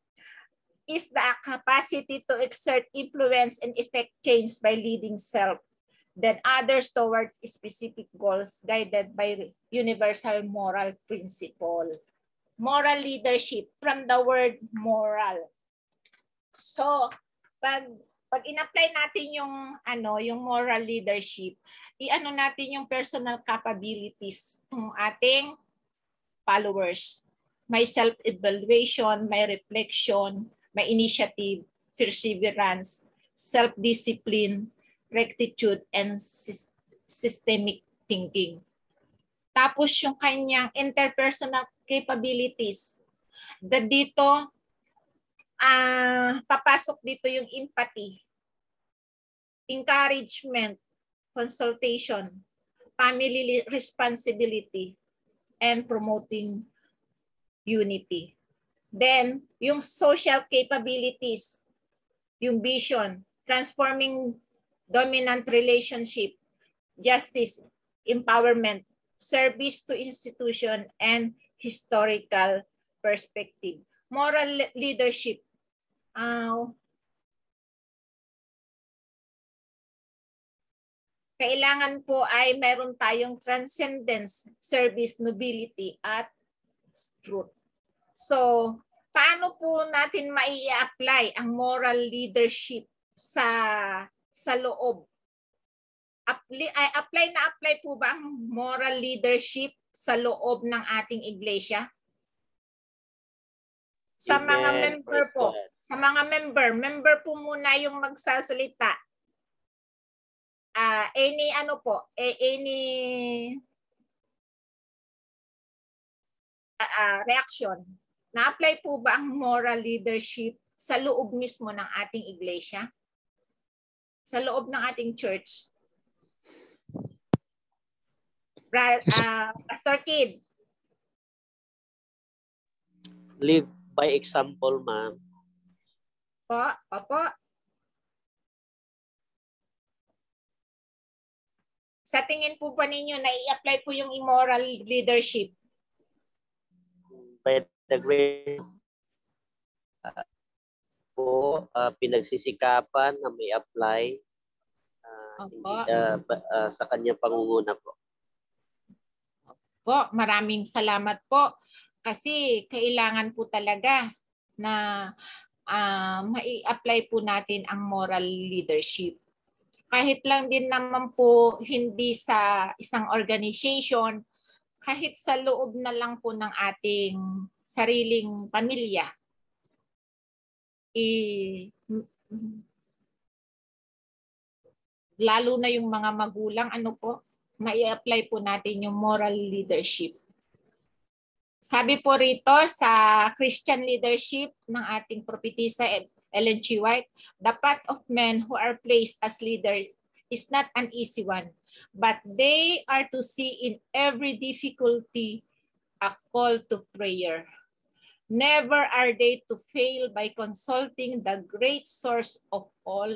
is the capacity to exert influence and effect change by leading self, then others towards specific goals guided by universal moral principle. Moral leadership, from the word moral. So, pag in-apply natin yung moral leadership, i-ano natin yung personal capabilities ng ating followers. May self-evaluation, may reflection, may initiative, perseverance, self-discipline, rectitude, and systemic thinking. Tapos yung kanyang interpersonal capabilities. Dito, papasok dito yung empathy, encouragement, consultation, family responsibility, and promoting unity. Then, yung social capabilities, yung vision, transforming dominant relationship, justice, empowerment, service to institution, and historical perspective. Moral leadership. Kailangan po ay meron tayong transcendence, service, nobility, at truth. So, paano po natin mai-apply ang moral leadership sa loob? Apply po ba ang moral leadership sa loob ng ating iglesia? Sa mga member po. Sa mga member po muna yung magsasalita. Any reaction. Na-apply po ba ang moral leadership sa loob mismo ng ating iglesia? Sa loob ng ating church? Pastor Kid. Live by example, ma'am. Opo. Sa tingin po ba ninyo na i-apply po yung immoral leadership? By the grace po, pinagsisikapan na may apply sa kanyang pangunguna po. Po, maraming salamat po. Kasi kailangan po talaga na mai-apply po natin ang moral leadership. Kahit lang din naman po hindi sa isang organization, kahit sa loob na lang po ng ating sariling pamilya. Lalo na yung mga magulang, mai-apply po natin yung moral leadership. Sabi po rito sa Christian leadership ng ating propetisa Ellen G. White, the path of men who are placed as leaders is not an easy one, but they are to see in every difficulty a call to prayer. Never are they to fail by consulting the great source of all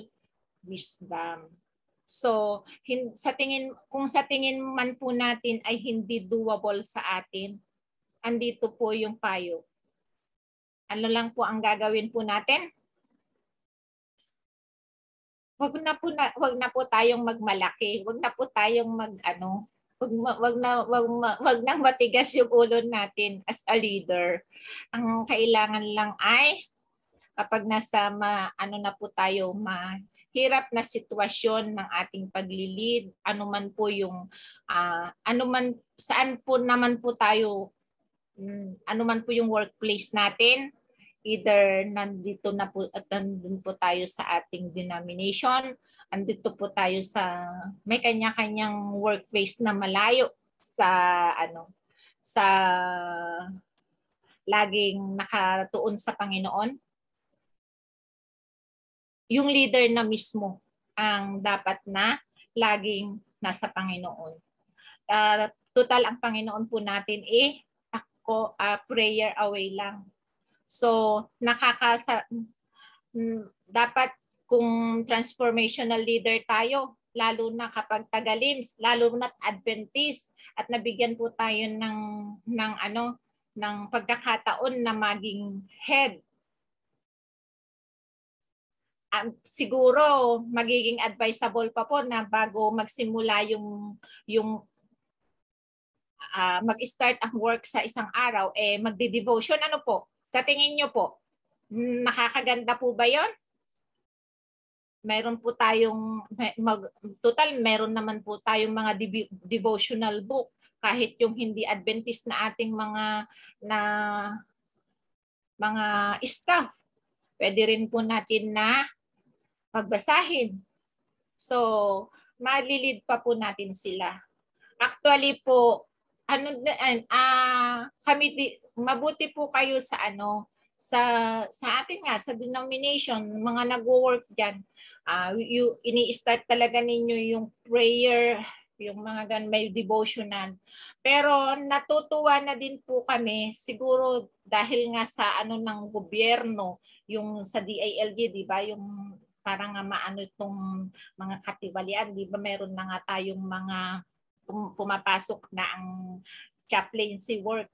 wisdom. So, kung sa tingin man po natin ay hindi doable sa atin, andito po yung payo. Ano lang po ang gagawin po natin? Wag na po tayong magmalaki. Wag na po tayong wag nang matigas yung ulo natin as a leader. Ang kailangan lang ay kapag nasa na po tayo, mahirap na sitwasyon ng ating paglilid, anuman po yung saan po naman po tayo, anuman po yung workplace natin, either nandito na po at nandun po tayo sa ating denomination, andito po tayo sa may kanya-kanyang workplace na malayo sa sa laging nakatuon sa Panginoon. Yung leader na mismo ang dapat na laging nasa Panginoon. Total ang Panginoon po natin prayer away lang. So, dapat kung transformational leader tayo, lalo na kapag taga-LIMS, lalo na Adventist, at nabigyan po tayo ng pagkakataon na maging head. Siguro magiging advisable pa po na bago magsimula yung mag-start ang work sa isang araw, magdi-devotion. Ano po? Sa tingin nyo po, nakakaganda po ba yon? Meron po tayong, meron naman po tayong mga devotional book, kahit yung hindi Adventist na ating mga staff. Pwede rin po natin na pagbasahin. So, malilid pa po natin sila. Actually po, mabuti po kayo sa sa atin nga, sa denomination, mga nagwo-work dyan, ini-start talaga ninyo yung prayer, yung mga may devotional. Pero natutuwa na din po kami, siguro dahil nga sa ng gobyerno, yung sa DILG, di ba, yung parang itong mga katiwalian, di ba, meron na nga tayong mga pumapasok na ang chaplaincy work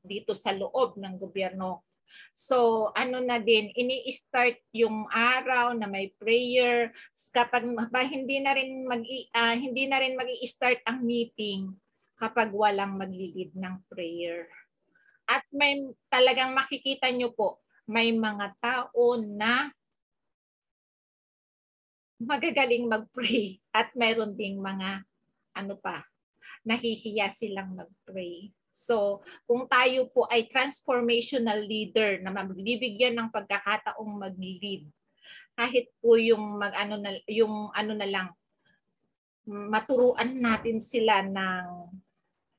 dito sa loob ng gobyerno. So, na din, ini-start yung araw na may prayer. Kapag hindi na rin mag-i-start ang meeting kapag walang maglilid ng prayer. At may talagang makikita nyo po, may mga tao na magagaling mag-pray at meron ding mga nahihiya silang mag-pray. So, kung tayo po ay transformational leader na magbibigyan ng pagkakataong mag-lead, kahit po yung maturuan natin sila ng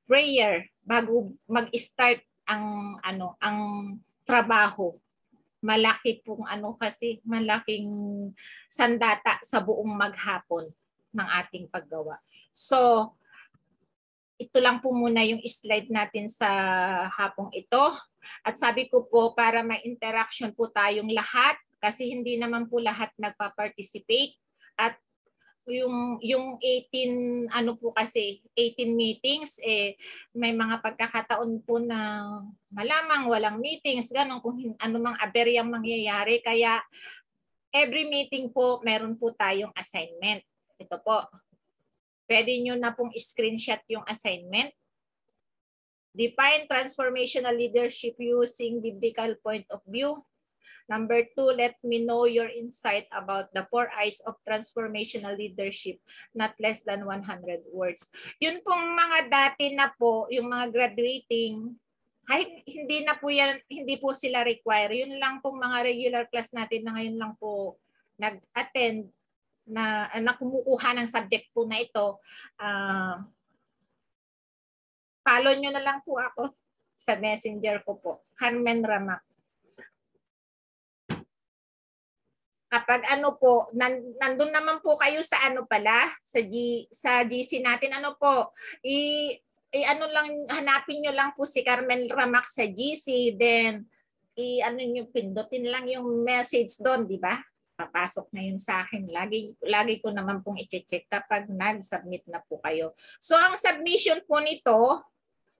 prayer bago mag-start ang trabaho. Malaki pong malaking sandata sa buong maghapon ng ating paggawa. So, ito lang po muna yung slide natin sa hapong ito. At sabi ko po, para may interaction po tayong lahat, kasi hindi naman po lahat nagpa-participate. At yung 18 meetings, may mga pagkakataon po na malamang walang meetings, ganun, kung anumang aberyang mangyayari. Kaya every meeting po, meron po tayong assignment. Ito po. Pwede nyo na pong screenshot yung assignment. Define transformational leadership using biblical point of view. Number 2, let me know your insight about the 4 I's of transformational leadership, not less than 100 words. Yun pong mga dati na po, yung mga graduating, kahit hindi po sila require. Yun lang pong mga regular class natin na ngayon lang po nag-attend, na kumukuha ng subject po na ito, follow nyo na lang po ako sa messenger ko po, Carmen Ramac. Kapag nandun naman po kayo sa sa GC natin, hanapin nyo lang po si Carmen Ramac sa GC, then ano nyo, pindutin lang yung message doon, di ba? Papasok na yun sa akin. Lagi ko naman pong i-check kapag nag-submit na po kayo. So, ang submission po nito,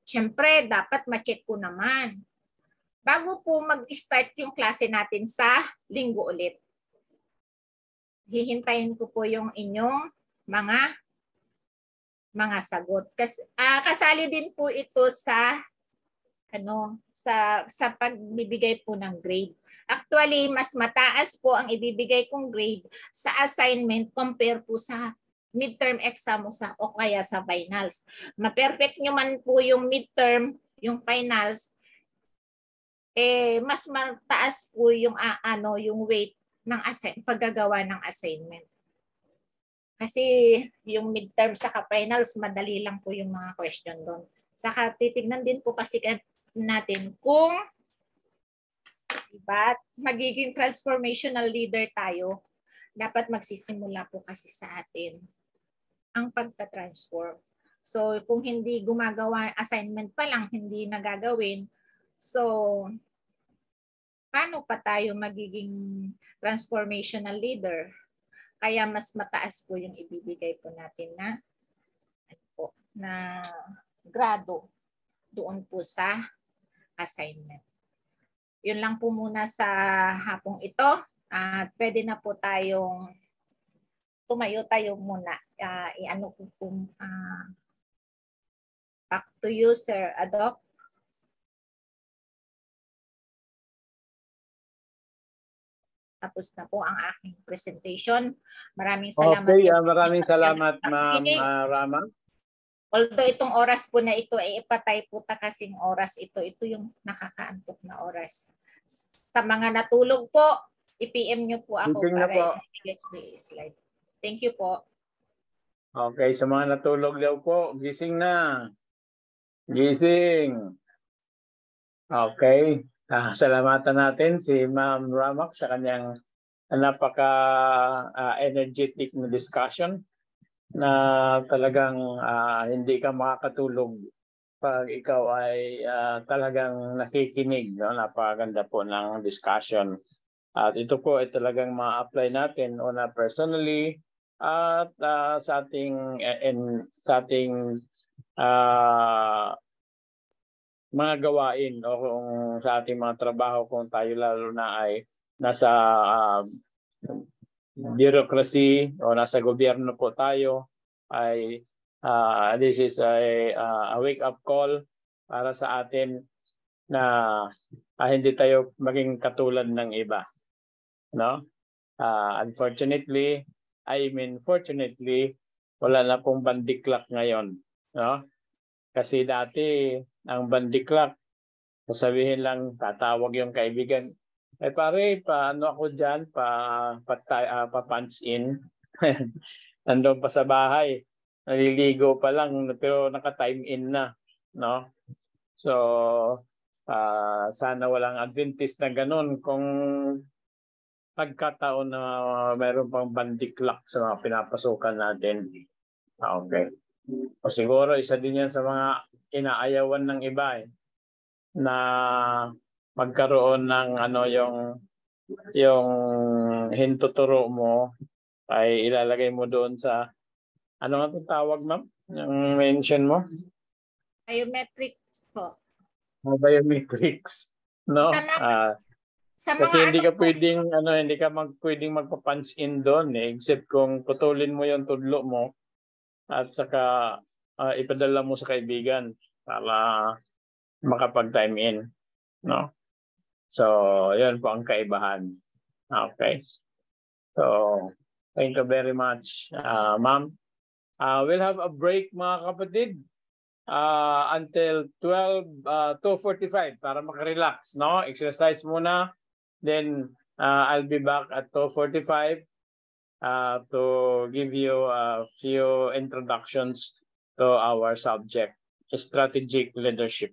syempre, dapat ma-check ko naman. Bago po mag-start yung klase natin sa linggo ulit. Hihintayin ko po yung inyong mga sagot. Kasali din po ito sa sa pagbibigay po ng grade. Actually, mas mataas po ang ibibigay kong grade sa assignment compare po sa midterm exam o kaya sa finals. Ma-perfect nyo man po yung midterm, yung finals, mas mataas po yung yung weight ng paggagawa ng assignment. Kasi yung midterm saka finals, madali lang po yung mga question doon. Saka titignan din po kasi natin kung diba, magiging transformational leader tayo, dapat magsisimula po kasi sa atin ang pagta-transform. So kung hindi gumagawa, assignment pa lang, hindi nagagawin, so paano pa tayo magiging transformational leader? Kaya mas mataas po yung ibibigay po natin na grado doon po sa assignment. Yun lang po muna sa hapong ito. Pwede na po tayong tumayo muna. Back to you, Sir Adoc. Tapos na po ang aking presentation. Maraming salamat. Okay, maraming salamat, Ma'am Rama. Although itong oras po na ito ay ipatay po ta kasing oras ito yung nakakaantok na oras. Sa mga natulog po, i-PM nyo po ako para i-get the slide. Thank you po. Okay, sa mga natulog daw po, gising na. Gising. Okay. Salamatan natin si Ma'am Ramak sa kanyang napaka-energetic na discussion na talagang hindi ka makakatulog pag ikaw ay talagang nakikinig. No? Napakaganda po ng discussion. At ito po ay talagang ma-apply natin personally at sa ating mga gawain o kung sa ating mga trabaho kung tayo lalo na ay nasa bureaucracy o nasa gobyerno po tayo ay this is a wake-up call para sa atin na hindi tayo maging katulad ng iba. No? Unfortunately, fortunately, wala na pong bandiklak ngayon. No? Kasi dati, ang bandiklak, sasabihin lang, tatawag yung kaibigan, pare, paano ako dyan, pa-punch in. Nandun pa sa bahay, naliligo pa lang, pero naka-time in na. No? So, sana walang Adventist na ganun kung pagkataon na mayroon pang bandiklak sa mga pinapasukan natin. Okay. O siguro, isa din yan sa mga inaayawan ng iba na magkaroon ng yung hintuturo mo ay ilalagay mo doon sa ano nga tawag, ma'am? Yung mention mo? Biometrics po. Biometrics, no? Kasi hindi ka po, pwedeng pwedeng magpa-punch in doon except kung putulin mo yung tudlo mo at saka ipadala mo sa kaibigan para makapag-time in, no? So, yun po ang kaibahan. Okay. So, thank you very much, ma'am. We'll have a break, mga kapatid, until 2:45 para makarelax, no? Exercise muna. Then, I'll be back at 2:45 to give you a few introductions to our subject, strategic leadership.